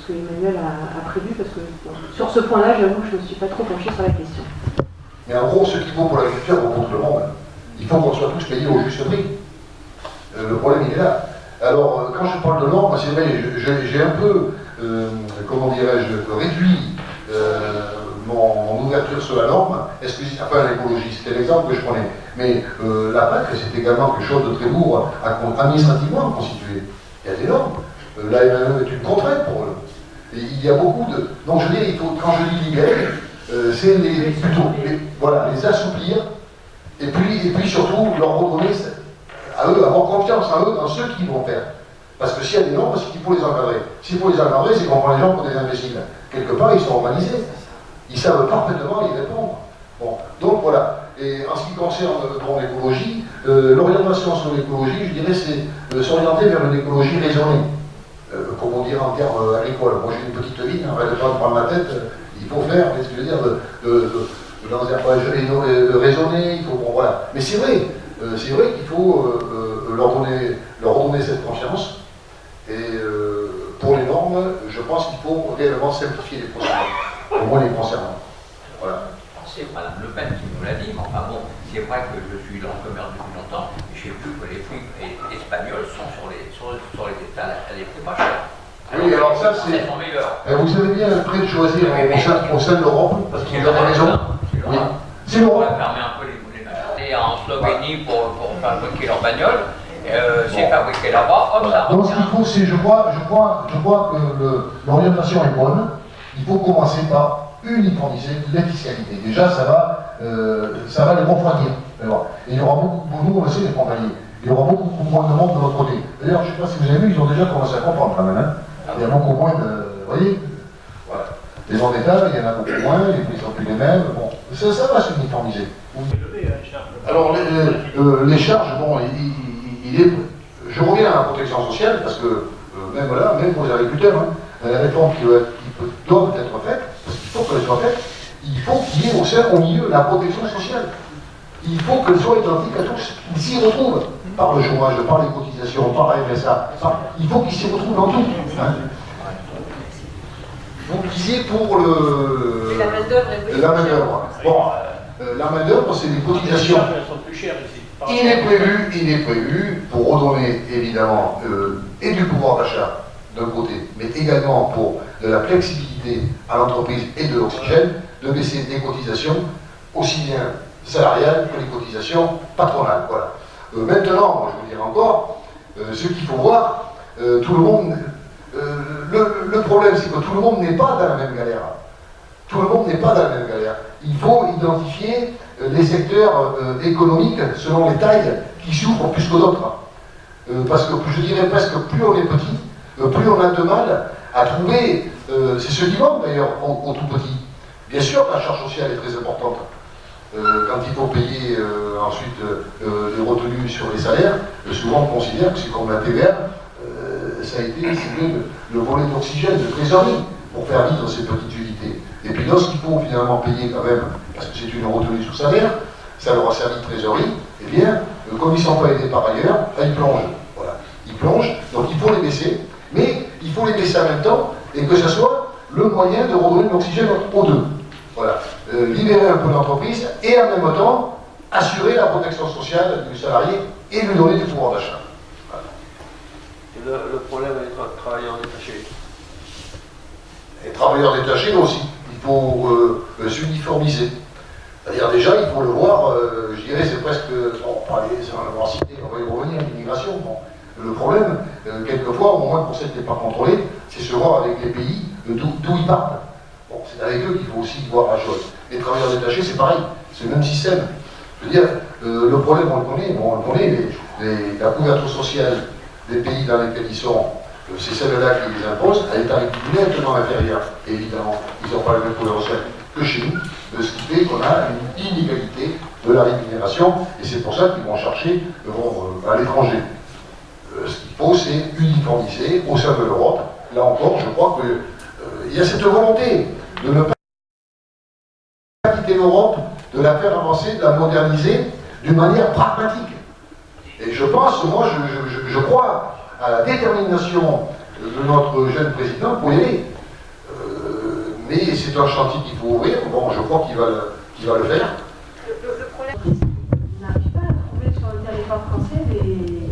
que Emmanuel a prévu, parce que bon, sur ce point-là, j'avoue que je ne me suis pas trop penchée sur la question.
Mais en gros, ce qu'il faut pour l'agriculture rencontre le monde. Il faut qu'on soit tous payés au juste prix. Le problème, il est là. Alors, quand je parle de normes, c'est vrai, j'ai un peu, comment dirais-je, réduit mon ouverture sur la norme, enfin l'écologie, c'était l'exemple que je prenais. Mais la PAC, c'est également quelque chose de très lourd administrativement constitué. Il y a des normes. La MNE est une contrainte pour eux. Et il y a beaucoup de... Donc je veux dire, il faut, quand je dis libérer, c'est les assouplir, et puis surtout leur redonner à eux, avoir confiance en eux, dans ceux qui vont faire. Parce que s'il y a des normes, c'est qu'il faut les encadrer. S'il faut les encadrer, c'est qu'on prend les gens pour des imbéciles. Quelque part, ils sont organisés. Ils savent parfaitement y répondre. Bon, donc voilà. Et en ce qui concerne l'écologie, l'orientation sur l'écologie, je dirais, c'est s'orienter vers une écologie raisonnée. Comment dire en termes agricoles. Moi j'ai une petite vigne, arrête de pas me prendre ma tête, il faut faire, qu'est-ce que je veux dire, de l'enherbage raisonné, il faut, bon voilà. Mais c'est vrai qu'il faut leur donner cette confiance. Et pour les normes, je pense qu'il faut réellement simplifier les procédures, au moins les concernant. Voilà.
C'est Mme Le Pen qui nous l'a dit, mais enfin bon, c'est vrai que je suis dans le commerce depuis longtemps, et je sais plus que les fruits espagnols sont sur les étals à des prix pas chers.
Oui, alors ça c'est... Vous savez bien, près de choisir au sein de l'Europe, parce que vous avez raison. Oui. C'est l'Europe.
Ça permet un peu les et en Slovénie pour fabriquer leur bagnole, c'est fabriqué là-bas, hop, ça
donc ce qu'il faut, c'est, je crois que l'orientation est bonne. Il faut commencer par uniformiser les fiscalités. Déjà, ça va les refroidir. Et il y aura beaucoup, nous on le sait, les frontaliers. Il y aura beaucoup moins de monde de l'autre côté. D'ailleurs, je ne sais pas si vous avez vu, ils ont déjà commencé à comprendre quand même. Il y a beaucoup moins de... Vous voyez, voilà. Les gens d'État, il y en a beaucoup moins, les prix sont plus les mêmes. Bon, ça va s'uniformiser. Alors, les charges, bon, je reviens à la protection sociale, parce que même pour les agriculteurs, la réforme qui doit être faite, parce qu'il faut qu'elle soit faite, il faut qu'il y ait au milieu la protection sociale. Il faut qu'elle soit identique à tous. Ils s'y retrouvent par le chômage, par les cotisations, par la RSA. Il faut qu'ils s'y retrouvent dans tout. Vous me disiez pour
la main-d'œuvre.
La main-d'œuvre. Bon, la main-d'œuvre, c'est des cotisations. Il est prévu pour redonner évidemment et du pouvoir d'achat d'un côté, mais également pour de la flexibilité à l'entreprise et de l'oxygène, de baisser des cotisations aussi bien salariales que les cotisations patronales. Voilà. Maintenant, je veux dire encore, ce qu'il faut voir, tout le monde, le problème c'est que tout le monde n'est pas dans la même galère. Tout le monde n'est pas dans la même galère. Il faut identifier les secteurs économiques selon les tailles qui souffrent plus que d'autres. Parce que je dirais presque plus on est petit, plus on a de mal à trouver, c'est ce qui manque d'ailleurs aux tout petits. Bien sûr la charge sociale est très importante. Quand il faut payer ensuite les retenues sur les salaires, souvent on considère que c'est comme la TVA, ça a été le volet d'oxygène, de trésorerie, pour faire vivre ces petites unités. Et puis lorsqu'il faut finalement payer quand même, parce que c'est une retenue sur salaire, ça leur a servi de trésorerie, eh bien, comme ils ne sont pas aidés par ailleurs, ils plongent. Voilà. Ils plongent, donc il faut les baisser, mais il faut les baisser en même temps, et que ce soit le moyen de redonner de l'oxygène aux deux. Voilà. Libérer un peu l'entreprise, et en même temps, assurer la protection sociale du salarié, et lui donner du pouvoir d'achat. Voilà.
Et le problème des travailleurs détachés.
Les travailleurs détachés aussi, il faut s'uniformiser. C'est-à-dire déjà, il faut le voir, je dirais, c'est presque, on va y revenir, l'immigration. Bon. Le problème, quelquefois, au moins pour ceux qui n'est pas contrôlé, c'est se voir avec les pays d'où ils partent. Bon, c'est avec eux qu'il faut aussi voir la chose. Les travailleurs détachés, c'est pareil, c'est le même système. Je veux dire, le problème, on le connaît, la couverture sociale des pays dans lesquels ils sont, c'est celle-là qui les impose, elle est arrivée nettement inférieure. Et évidemment, ils n'ont pas le même couverture sociale que chez nous, ce qui fait qu'on a une inégalité de la rémunération, et c'est pour ça qu'ils vont chercher à l'étranger. Ce qu'il faut, c'est uniformiser au sein de l'Europe. Là encore, je crois qu'il y a cette volonté de ne pas quitter l'Europe, de la faire avancer, de la moderniser d'une manière pragmatique. Et je pense, moi, je crois à la détermination de notre jeune président pour y aller. Mais c'est un chantier qu'il faut ouvrir. Bon, je crois qu'il va le faire.
Le problème, c'est qu'on n'arrive pas à trouver sur le territoire français les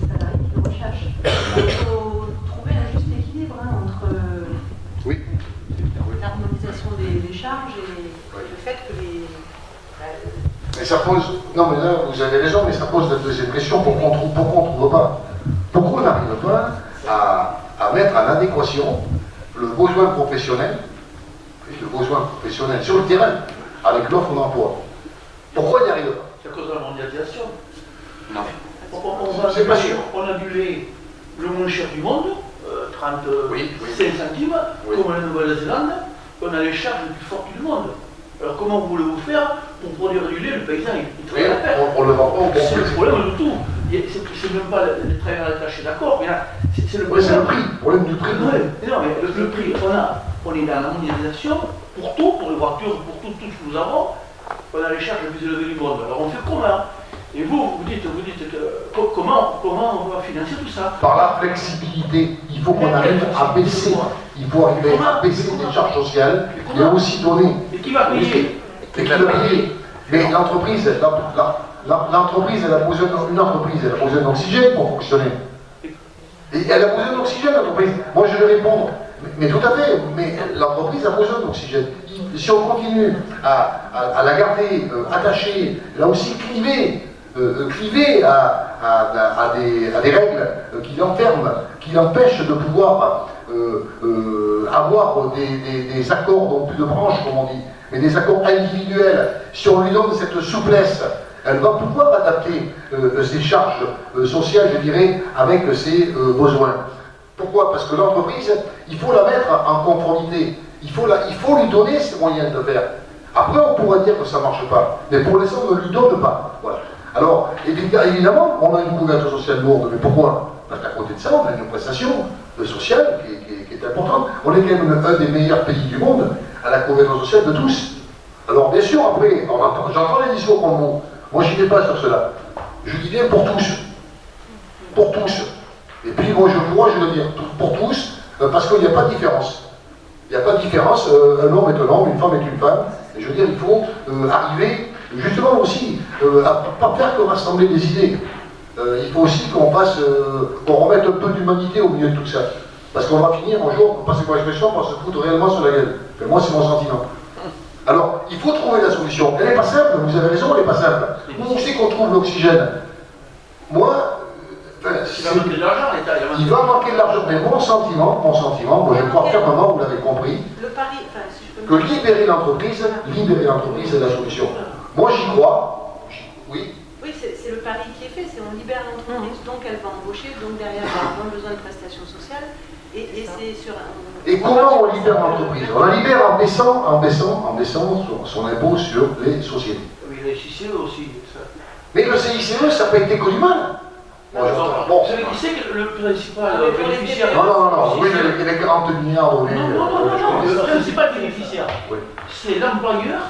salariés qui le recherchent. Il faut trouver un juste équilibre entre l'harmonisation des charges et le fait que les...
Mais ça pose... Non, mais là, vous avez raison, mais ça pose la deuxième question. Pourquoi on ne trouve pas? Pourquoi on n'arrive pas à mettre en adéquation le besoin professionnel sur le terrain, avec l'offre d'emploi? Pourquoi on n'y arrive pas?
C'est à cause de la mondialisation.
Non.
C'est pas sûr.
On a du lait le moins cher du monde, 35 centimes, comme la Nouvelle-Zélande, on a les charges les plus fortes du monde. Alors comment voulez-vous faire pour produire du lait? Le paysan, il travaille à la perte.
On le vend pas au bon
C'est le
prix.
problème de tout. C'est même pas les travailleurs détachés, d'accord, mais là, c'est le
Oui, c'est le prix, le problème du prix.
Ouais, non, mais le prix, on est dans la mondialisation pour tout, pour les voitures, pour tout ce que nous avons, on a les charges les plus élevées du monde. Alors on fait comment? Et vous dites que comment on va financer tout ça?
Par la flexibilité, il faut qu'on arrive à baisser. Il faut arriver à baisser les charges sociales et aussi donner.
Et qui va payer?
Et qui va payer? Mais l'entreprise, elle a besoin d'oxygène pour fonctionner. Et elle a besoin d'oxygène, l'entreprise. Moi, je vais répondre. Mais tout à fait, mais l'entreprise a besoin d'oxygène. Si on continue à la garder attachée, là aussi clivée à des règles qui l'enferment, qui l'empêchent de pouvoir avoir des accords, non plus de branche, comme on dit, mais des accords individuels. Si on lui donne cette souplesse, elle va pouvoir adapter ses charges sociales, je dirais, avec ses besoins. Pourquoi? Parce que l'entreprise, il faut la mettre en conformité. Il faut lui donner ses moyens de faire. Après, on pourrait dire que ça ne marche pas. Mais pour l'instant, on ne lui donne pas. Voilà. Alors, évidemment, on a une couverture sociale lourde. Mais pourquoi? Parce qu'à côté de ça, on a une prestation sociale qui est importante. On est quand même un des meilleurs pays du monde à la couverture sociale de tous. Alors, bien sûr, après, j'entends les discours comme vous. Moi, je n'y vais pas sur cela. Je dis bien pour tous. Pour tous. Et puis, moi, je veux dire pour tous, parce qu'il n'y a pas de différence. Il n'y a pas de différence. Un homme est un homme, une femme est une femme. Et je veux dire, il faut arriver, justement aussi, à ne pas faire que rassembler des idées. Il faut aussi qu'on remette un peu d'humanité au milieu de tout ça. Parce qu'on va finir un jour, passez pour l'expression, par se foutre réellement sur la gueule. Et moi, c'est mon sentiment. Alors, il faut trouver la solution. Elle n'est pas simple, vous avez raison, elle n'est pas simple. Où c'est qu'on trouve l'oxygène? Moi,
il va manquer de l'argent, l'État.
Il va manquer de l'argent, mais mon sentiment, moi je crois fermement, vous l'avez compris,
Le pari, enfin, si je peux
que libérer l'entreprise, c'est la solution. Moi j'y crois, oui.
Oui, c'est le pari qui est fait, c'est on libère l'entreprise, donc elle va embaucher, donc derrière elle a moins besoin de prestations sociales, et c'est sur un...
Et comment on libère l'entreprise? On la libère en baissant son impôt sur les sociétés.
Oui, le CICE aussi. Ça.
Mais le CICE, ça n'a pas été connu mal. Moi,
bon, vous savez qui c'est que le principal bénéficiaire?
Non, oui, les 40 milliards.
Non, le principal bénéficiaire,
oui.
C'est l'employeur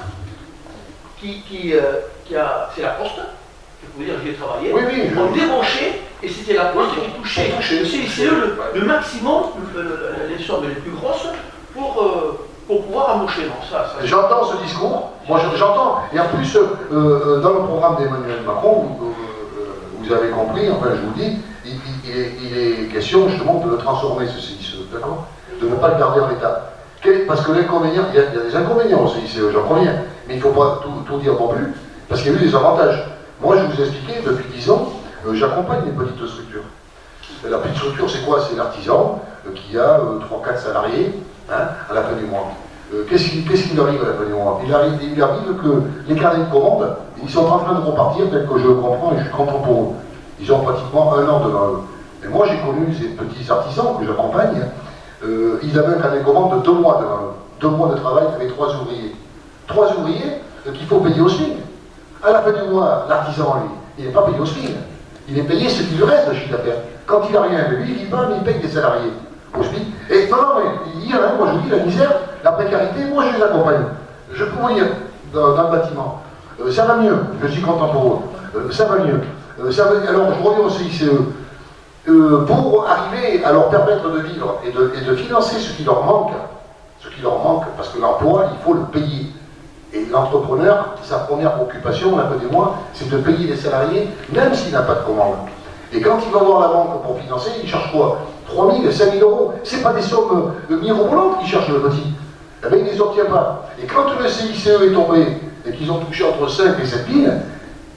c'est la Poste, je peux vous dire, j'y ai travaillé,
oui,
on débauchait, et c'était la Poste qui touchait le CICE, le maximum, les sommes les plus grosses, pour pouvoir embaucher.
J'entends ce discours, moi j'entends, et en plus, dans le programme d'Emmanuel Macron, vous avez compris, enfin je vous dis, il est question justement de le transformer ce CICE, d'accord? De ne pas le garder en l'état. Parce que l'inconvénient, il y a des inconvénients au CICE, j'en conviens, mais il ne faut pas tout dire non plus, parce qu'il y a eu des avantages. Moi je vous ai expliqué, depuis 10 ans, j'accompagne les petites structures. La petite structure c'est quoi? C'est l'artisan qui a 3-4 salariés à la fin du mois. qu'est-ce qui lui arrive à la fin du mois? Il lui arrive que les carnets de commandes, ils sont en train de repartir, tel que je le comprends, et je suis content pour eux. Ils ont pratiquement un an devant eux. Et moi, j'ai connu ces petits artisans que j'accompagne, ils avaient un carnet de commandes de 2 mois devant eux. 2 mois de travail avec 3 ouvriers. 3 ouvriers qu'il faut payer au SMIC. À la fin du mois, l'artisan, lui, il n'est pas payé au SMIC. Il est payé ce qui lui reste de chiffre d'affaires. Quand il n'a rien, lui, il vit pas, mais il paye des salariés au SMIC. Et non, mais il y en a, moi je vous dis, la misère, la précarité, moi je les accompagne. Je peux vous dire, dans le bâtiment, ça va mieux, je suis content pour eux, ça va mieux. Alors je reviens au CICE. Pour arriver à leur permettre de vivre et de financer ce qui leur manque, parce que l'emploi, il faut le payer. Et l'entrepreneur, sa première préoccupation, la des mois, c'est de payer les salariés, même s'il n'a pas de commande. Et quand il va voir la banque pour financer, il cherche quoi? 3 000, 5 000 euros. C'est pas des sommes mirobolantes qu'il cherche le petit. Eh bien, il ne les obtient pas. Et quand le CICE est tombé et qu'ils ont touché entre 5 et 7 000,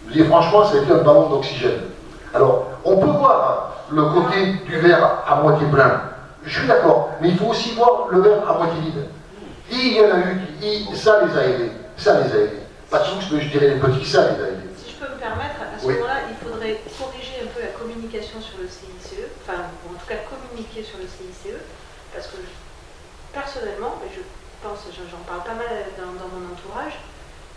je dis franchement, ça a été un ballon d'oxygène. Alors, on peut voir le côté du verre à moitié plein. Je suis d'accord, mais il faut aussi voir le verre à moitié vide. Et il y en a eu qui, ça les a aidés. Ça les a aidés. Pas tous, mais je dirais les petits, ça les a aidés.
Si je peux me permettre, à ce moment-là, il faudrait corriger un peu la communication sur le CICE, enfin, ou en tout cas communiquer sur le CICE, parce que personnellement, et je pense, j'en parle pas mal dans mon entourage,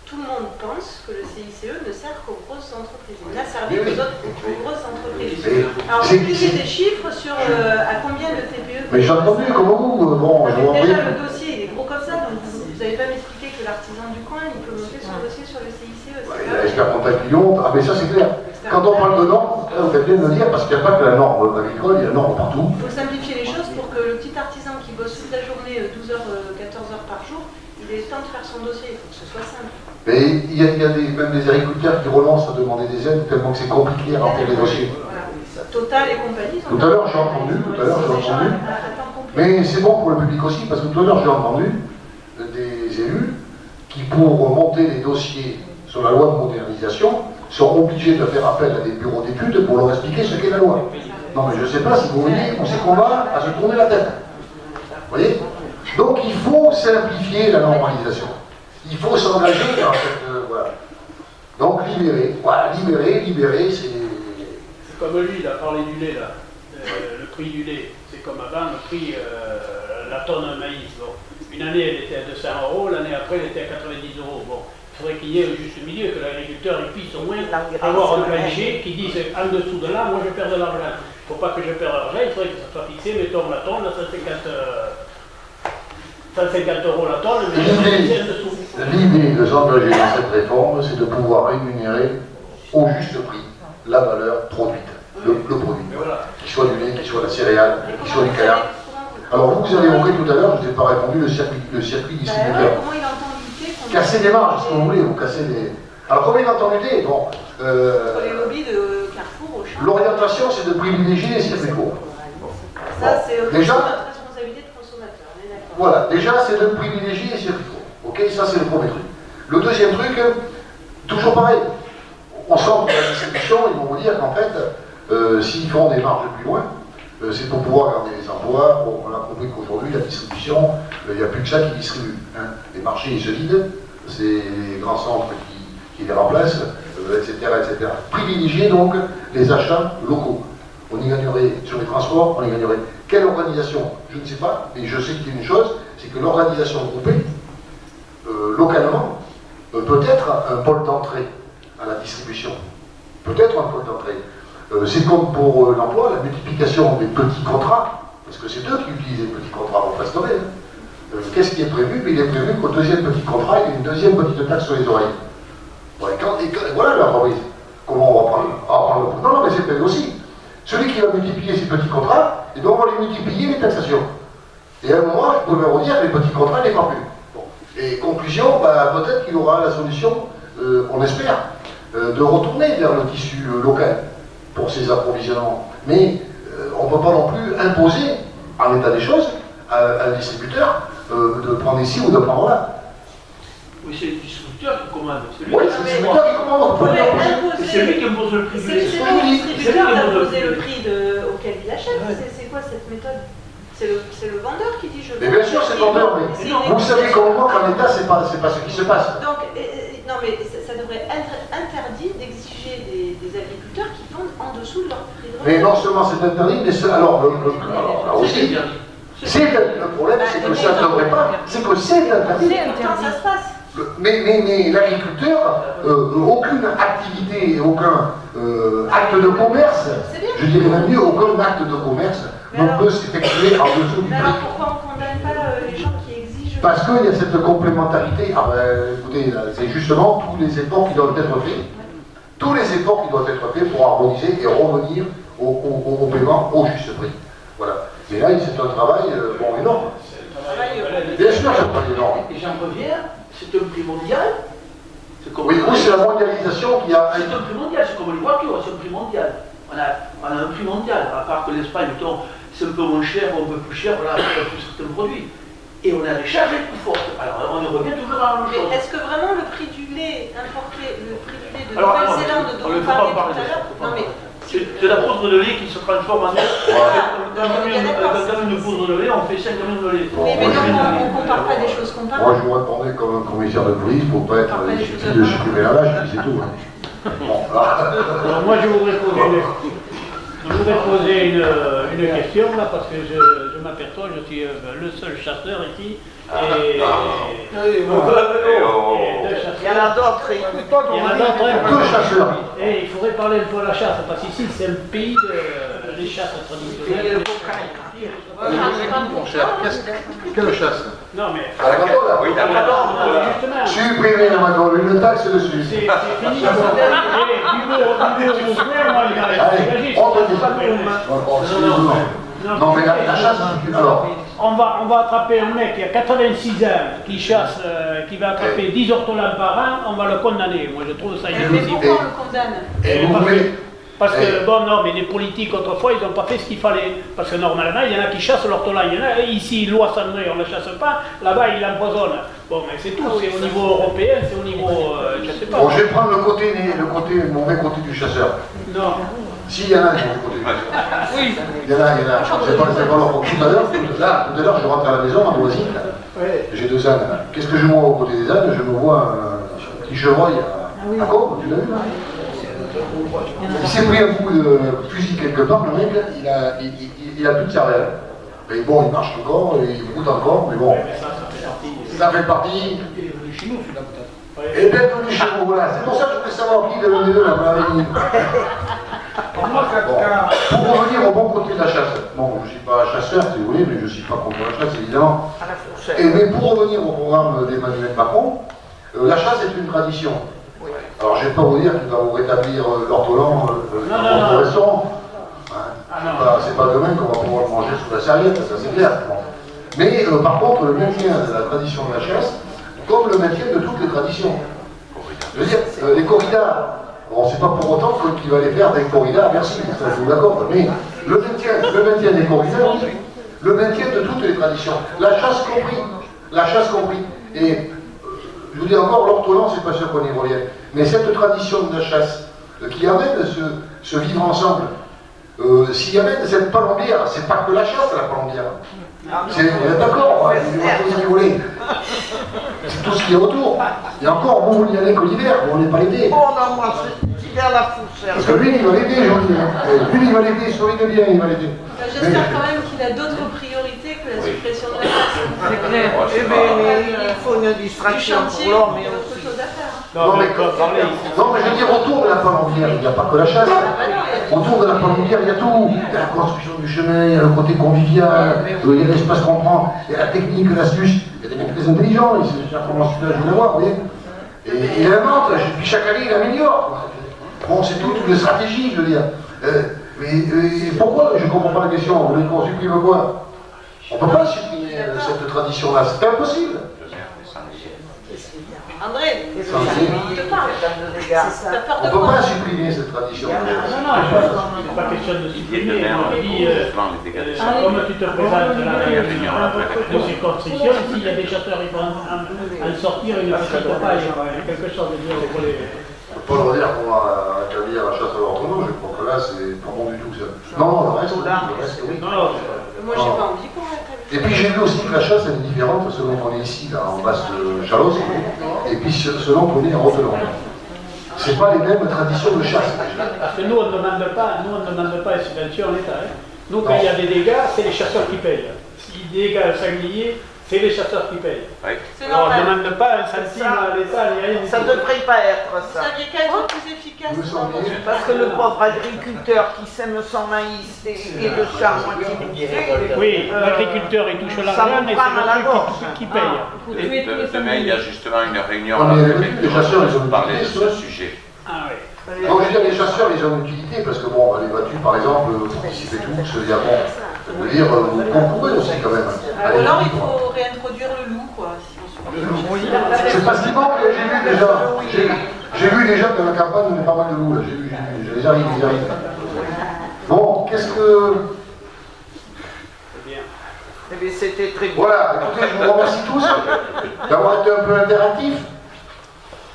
tout le monde pense que le CICE ne sert qu'aux grosses entreprises. Il n'a servi qu'aux grosses entreprises. Alors, vous utilisez des chiffres sur à combien de TPE.
Mais j'ai entendu, comme vous, bon, je vois
déjà, le dossier, il est gros comme ça, donc vous n'allez pas m'expliquer que l'artisan du coin, il peut monter son dossier sur le CICE.
Il a expert comptable Lyon, ah mais ça c'est clair. Quand on parle de normes, vous faites bien de le dire, parce qu'il n'y a pas que la norme agricole, il y a la norme partout.
Il faut simplifier les choses pour que le petit artisan qui bosse toute la journée, 12 heures, 14 heures par jour, il ait le temps de faire son dossier, il faut que ce soit simple.
Mais il y a même des agriculteurs qui renoncent à demander des aides tellement que c'est compliqué à remplir les dossiers.
Voilà. Total et compagnie.
Tout à l'heure j'ai entendu, mais c'est bon pour le public aussi, parce que tout à l'heure j'ai entendu des élus qui, pour monter les dossiers sur la loi de modernisation, sont obligés de faire appel à des bureaux d'études pour leur expliquer ce qu'est la loi. Non mais je ne sais pas si vous voyez où c'est qu'on va à se tourner la tête. Vous voyez? Donc il faut simplifier la normalisation. Il faut s'engager dans cette... voilà. Donc libérer. Voilà, libérer, c'est...
C'est comme lui, il a parlé du lait, là. Le prix du lait, c'est comme avant, le prix, la tonne de maïs. Bon. Une année, elle était à 200 €, l'année après, elle était à 90 €. Bon. Il faudrait qu'il y ait un juste milieu, que l'agriculteur puisse au moins avoir un plancher qui dise en dessous de là, moi je perds de l'argent. Il ne faut pas que je perde de l'argent, il faudrait que ça soit fixé, mettons la tonne à 150 € la tonne, mais c'est en dessous.
L'idée de s'engager dans cette réforme, c'est de pouvoir rémunérer au juste prix la valeur produite, le produit. Voilà. Qu'il soit du lait, qu'il soit de la céréale, qu'il soit du canard. Alors vous avez évoqué tout à l'heure, je ne vous ai pas répondu, le circuit distributeur.
Comment il entend lutter contre...
Casser des marges, si vous voulez, vous cassez des... Alors comment il entend lutter? Bon,
contre les lobbies de Carrefour, Auchan.
l'orientation, c'est de privilégier les circuits courts.
Ça, c'est
déjà,
notre responsabilité de consommateur, on est d'accord.
Voilà, déjà, c'est de privilégier les circuits courts. Ok, ça c'est le premier truc. Le deuxième truc, toujours pareil. On sort de la distribution, ils vont vous dire qu'en fait, s'ils font des marges plus loin, c'est pour pouvoir garder les emplois. Bon, on a compris qu'aujourd'hui, la distribution, il n'y a plus que ça qui distribue. Hein. Les marchés, ils se vident, c'est les grands centres qui les remplacent, etc., etc. Privilégier donc les achats locaux. On y gagnerait sur les transports, on y gagnerait. Quelle organisation? Je ne sais pas, mais je sais qu'il y a une chose, c'est que l'organisation groupée, localement, peut être un pôle d'entrée à la distribution. Peut-être un pôle d'entrée. C'est comme pour l'emploi, la multiplication des petits contrats, parce que c'est eux qui utilisent les petits contrats pour restaurer. Hein. Qu'est-ce qui est prévu? Il est prévu qu'au deuxième petit contrat, il y ait une deuxième petite taxe sur les oreilles. Bon, voilà l'entreprise. Comment on va prendre le... Non, mais c'est prévu aussi. Celui qui va multiplier ces petits contrats, et donc on va les multiplier les taxations. Et à un moment, je peux me redire que les petits contrats n'est pas plus. Bon. Et conclusion, peut-être qu'il aura la solution, on espère, de retourner vers le tissu local pour ses approvisionnements. Mais on ne peut pas non plus imposer, en état des choses, à un distributeur de prendre ici ou de prendre là.
Oui, c'est le distributeur qui commande.
Oui, c'est le distributeur qui commande.
C'est lui qui impose le prix.
C'est le distributeur qui a imposé le prix auquel il achète. C'est quoi cette méthode? c'est le vendeur qui dit je vends.
Mais bien sûr, c'est le vendeur, mais vous savez comme moi qu'en État, c'est pas ce qui se passe.
Donc, non, mais ça devrait être interdit d'exiger des agriculteurs qui vendent en dessous de leur prix de revient.
Mais non seulement c'est interdit, mais alors là aussi, le problème, c'est que ça ne devrait pas, c'est que c'est interdit.
Pourtant, ça se passe.
Mais l'agriculteur, aucune activité, aucun acte de commerce, je dirais même mieux, aucun acte de commerce ne peut s'effectuer en dessous du
Mais
prix.
alors pourquoi on ne condamne pas les gens qui exigent?
Parce qu'il y a cette complémentarité. Ah ben, écoutez, c'est justement tous les efforts qui doivent être faits. Tous les efforts qui doivent être faits pour harmoniser et revenir au paiement au juste prix. Voilà. Mais là, c'est un travail énorme. Bien sûr, c'est un travail énorme.
Et j'en reviens, c'est un prix mondial.
Oui, c'est la mondialisation qui a...
C'est un prix mondial, c'est comme les voitures, c'est un prix mondial. On a un prix mondial, à part que l'Espagne, c'est un peu moins cher ou un peu plus cher, voilà, pour certains produits. Et on a des charges plus fortes. Alors on revient toujours à la même chose.
Mais est-ce que vraiment le prix du lait importé, le prix du lait de
Alors,
Nouvelle-Zélande dont
on ne
vous
peut pas
parlez
parler
tout
de
à
ça.
l'heure? Non mais...
C'est la poudre de lait qui se transforme en lait. Dans une poudre de lait, on fait 5 millions de lait.
Oui, mais donc on ne compare pas des choses comparables.
Moi, je vous répondais comme un commissaire de police pour ne pas être susceptible de supprimer la vache, c'est tout. Hein. Bon,
Alors moi je voudrais poser une question là parce que je m'aperçois, je suis le seul chasseur ici et deux chasseurs.
Il y en a d'autres, écoute-toi,
Il y en a d'autres.
deux chasseurs.
Et il faudrait parler un peu de la chasse parce qu'ici c'est le pays des chasses traditionnelles.
Mon cher, quelle chasse?
Non mais
À la catole, là?
Oui, d'accord.
non, justement.
Supprimer la magole, une taxe dessus.
C'est fini. Du
Allez, on te dit. Non, mais la chasse, alors.
On va attraper un mec qui a 86 ans, qui chasse, qui va attraper 10 ortolans par an, on va le condamner. Moi je trouve ça
Mais
inadmissible.
pourquoi on le condamne?
Et vous voulez.
Parce que, bon, non, mais les politiques, autrefois, ils n'ont pas fait ce qu'il fallait. Parce que normalement, il y en a qui chassent l'ortolan. Il y en a ici, loi Sandré, on ne la chasse pas. Là-bas, ils l'empoisonnent. Bon, mais c'est tout. C'est au niveau européen, c'est au niveau. Je ne sais pas.
Bon, je vais prendre le mauvais côté du chasseur.
Non.
Si, il y en a des mauvais côtés du chasseur.
Oui.
Il y en a. C'est pas leur tout à l'heure, je rentre à la maison, à Noisy. J'ai 2 ânes. Qu'est-ce que je vois aux côtés des ânes? Je me vois un petit chevreuil à Côme, tu l'as vu là? Il s'est pris un coup de fusil quelque part, le mec, il a plus de cervelle. Mais bon, il marche encore, il goûte encore, mais bon. Ça fait partie. Et bien venu chez vous, voilà. C'est pour ça que je voulais savoir qui de l'un des deux m'avait dit. Bon, pour revenir au bon côté de la chasse. Bon, je ne suis pas chasseur, si vous voulez, mais je ne suis pas contre la chasse, évidemment. Mais pour revenir au programme d'Emmanuel Macron, la chasse est une tradition. Alors, je ne vais pas vous dire qu'il va vous rétablir l'ortolan dans le restaurant. C'est pas demain qu'on va pouvoir le manger sous la serviette, ça c'est clair. Mais par contre, le maintien de la tradition de la chasse, comme le maintien de toutes les traditions. Je veux dire, les corridas, bon, c'est pas pour autant qu'il va les faire des corridas, merci, ça je vous l'accorde, mais le maintien des corridas, oui, le maintien de toutes les traditions, la chasse compris. Et je vous dis encore, l'ortolan, c'est pas sûr qu'on y revienne. Mais cette tradition de la chasse qui amène ce vivre ensemble, s'il y amène cette palombière, c'est pas que la chasse, la palombière. Vous êtes d'accord, c'est tout ce qui est autour. Et encore, vous n'y allez que l'hiver, vous n'allez pas l'été.
Oh non, moi, c'est vers la fourchette.
Parce que lui, il va l'aider, lui, il va l'aider, sur les bien, il va l'aider.
J'espère quand même qu'il a d'autres priorités que la suppression de la chasse.
C'est clair. Eh bien, il faut une
Du
distraction
chantier,
pour l'homme
il y
et
a autre
aussi.
chose à faire.
Non, mais je veux dire, autour de la palombière, il n'y a pas que la chasse. Autour de la palombière, il y a tout. Il y a la construction du chemin, il y a le côté convivial, il y a l'espace qu'on prend, il y a la technique, l'astuce. Il y a des mecs très intelligents, ils savent faire comment se fait la voir, vous voyez. Et il invente, puis chaque année, il améliore. Bon, c'est tout, toutes les stratégies, je veux dire. Mais pourquoi? Je ne comprends pas la question. Vous voulez qu'on supprime quoi? On ne peut pas supprimer cette tradition-là, c'est impossible.
André,
Et
Ça, c'est-
on te parle. T'as peur
On
de
ne peut
quoi?
pas supprimer cette tradition.
Non, c'est pas question de supprimer. On dit, comme tu te présentes à la réunion de circonscription, s'il y a des chasseurs, ils vont en sortir une petite paille, quelque chose de dire pour les.
Je ne peux pas leur dire qu'on va rétablir la chasse à l'ordonnance, je crois que là, c'est pas bon du tout ça. Non, le reste, oui.
Non,
Moi, j'ai pas envie qu'on
Et puis j'ai vu aussi que la chasse elle est différente selon qu'on est ici, là, en basse de Chalosse, et puis selon qu'on est en Haute-Lande. C'est pas les mêmes traditions de chasse déjà.
Parce que nous, on ne demande pas les subventions à l'État. Hein. Nous, quand il y a des dégâts, c'est les chasseurs qui payent. S'il y a des dégâts au sanglier, c'est les chasseurs qui payent.
Oui.
Alors, on ne demande pas un centime à l'État, ni rien.
Ça ne devrait pas être
Vous
ça.
saviez qu'à être plus efficace.
Vous saviez.
Parce que le pauvre agriculteur qui sème son maïs et le char moitié bouffé,
Oui, l'agriculteur, il touche
ça
l'argent,
vous
mais
prend à la
c'est le
gorge.
truc qui paye.
Vous tuez tous les
Demain, il y a justement une réunion
Ah, mais
là,
les chasseurs, ils ont
pour parler de
une
ce
utilité.
sujet.
Ah oui.
Donc je veux dire, les chasseurs, ils ont une utilité, parce que bon, les battus, par exemple, vous participez tous, il y a bon, je veux dire, vous concourez aussi quand même.
Ou alors il faut réintroduire le loup, quoi. Si on se
C'est pas si bon, mais j'ai vu déjà que dans la campagne, on a pas mal de loups, là. J'ai déjà arrivé, Bon, qu'est-ce que...
C'est bien.
eh bien, c'était très bien.
Voilà, écoutez, je vous remercie tous d'avoir été un peu interactifs.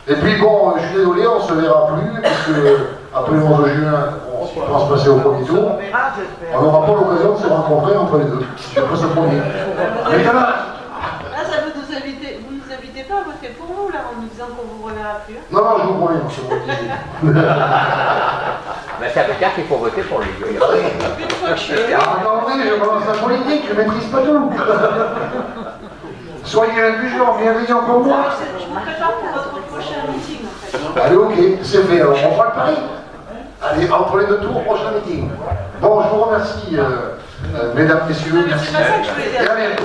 Et puis bon, je suis désolé, on ne se verra plus, parce que après le 11 juin, on va se passer au premier tour.
On verra, j'espère.
On n'aura pas l'occasion de se rencontrer entre les deux. Je passe au premier. Mais quand même,
Ah, ça vous nous invitez pas à voter pour nous, là, en nous disant qu'on vous reverra plus.
non, je vous promets, c'est bon.
Ben, ça veut dire qu'il faut voter pour lui.
Une fois que je suis
Attendez, je commence la politique, je ne maîtrise pas tout. Soyez indulgents, bienveillants pour moi.
Je me prépare pour votre prochain meeting, en fait.
Allez, ok, c'est fait, alors on prend le pari. Allez, entre les deux tours, prochain meeting. Bon, je vous remercie, mesdames, messieurs,
Non, mais
merci.
c'est pas ça que je voulais dire.
Et à bientôt.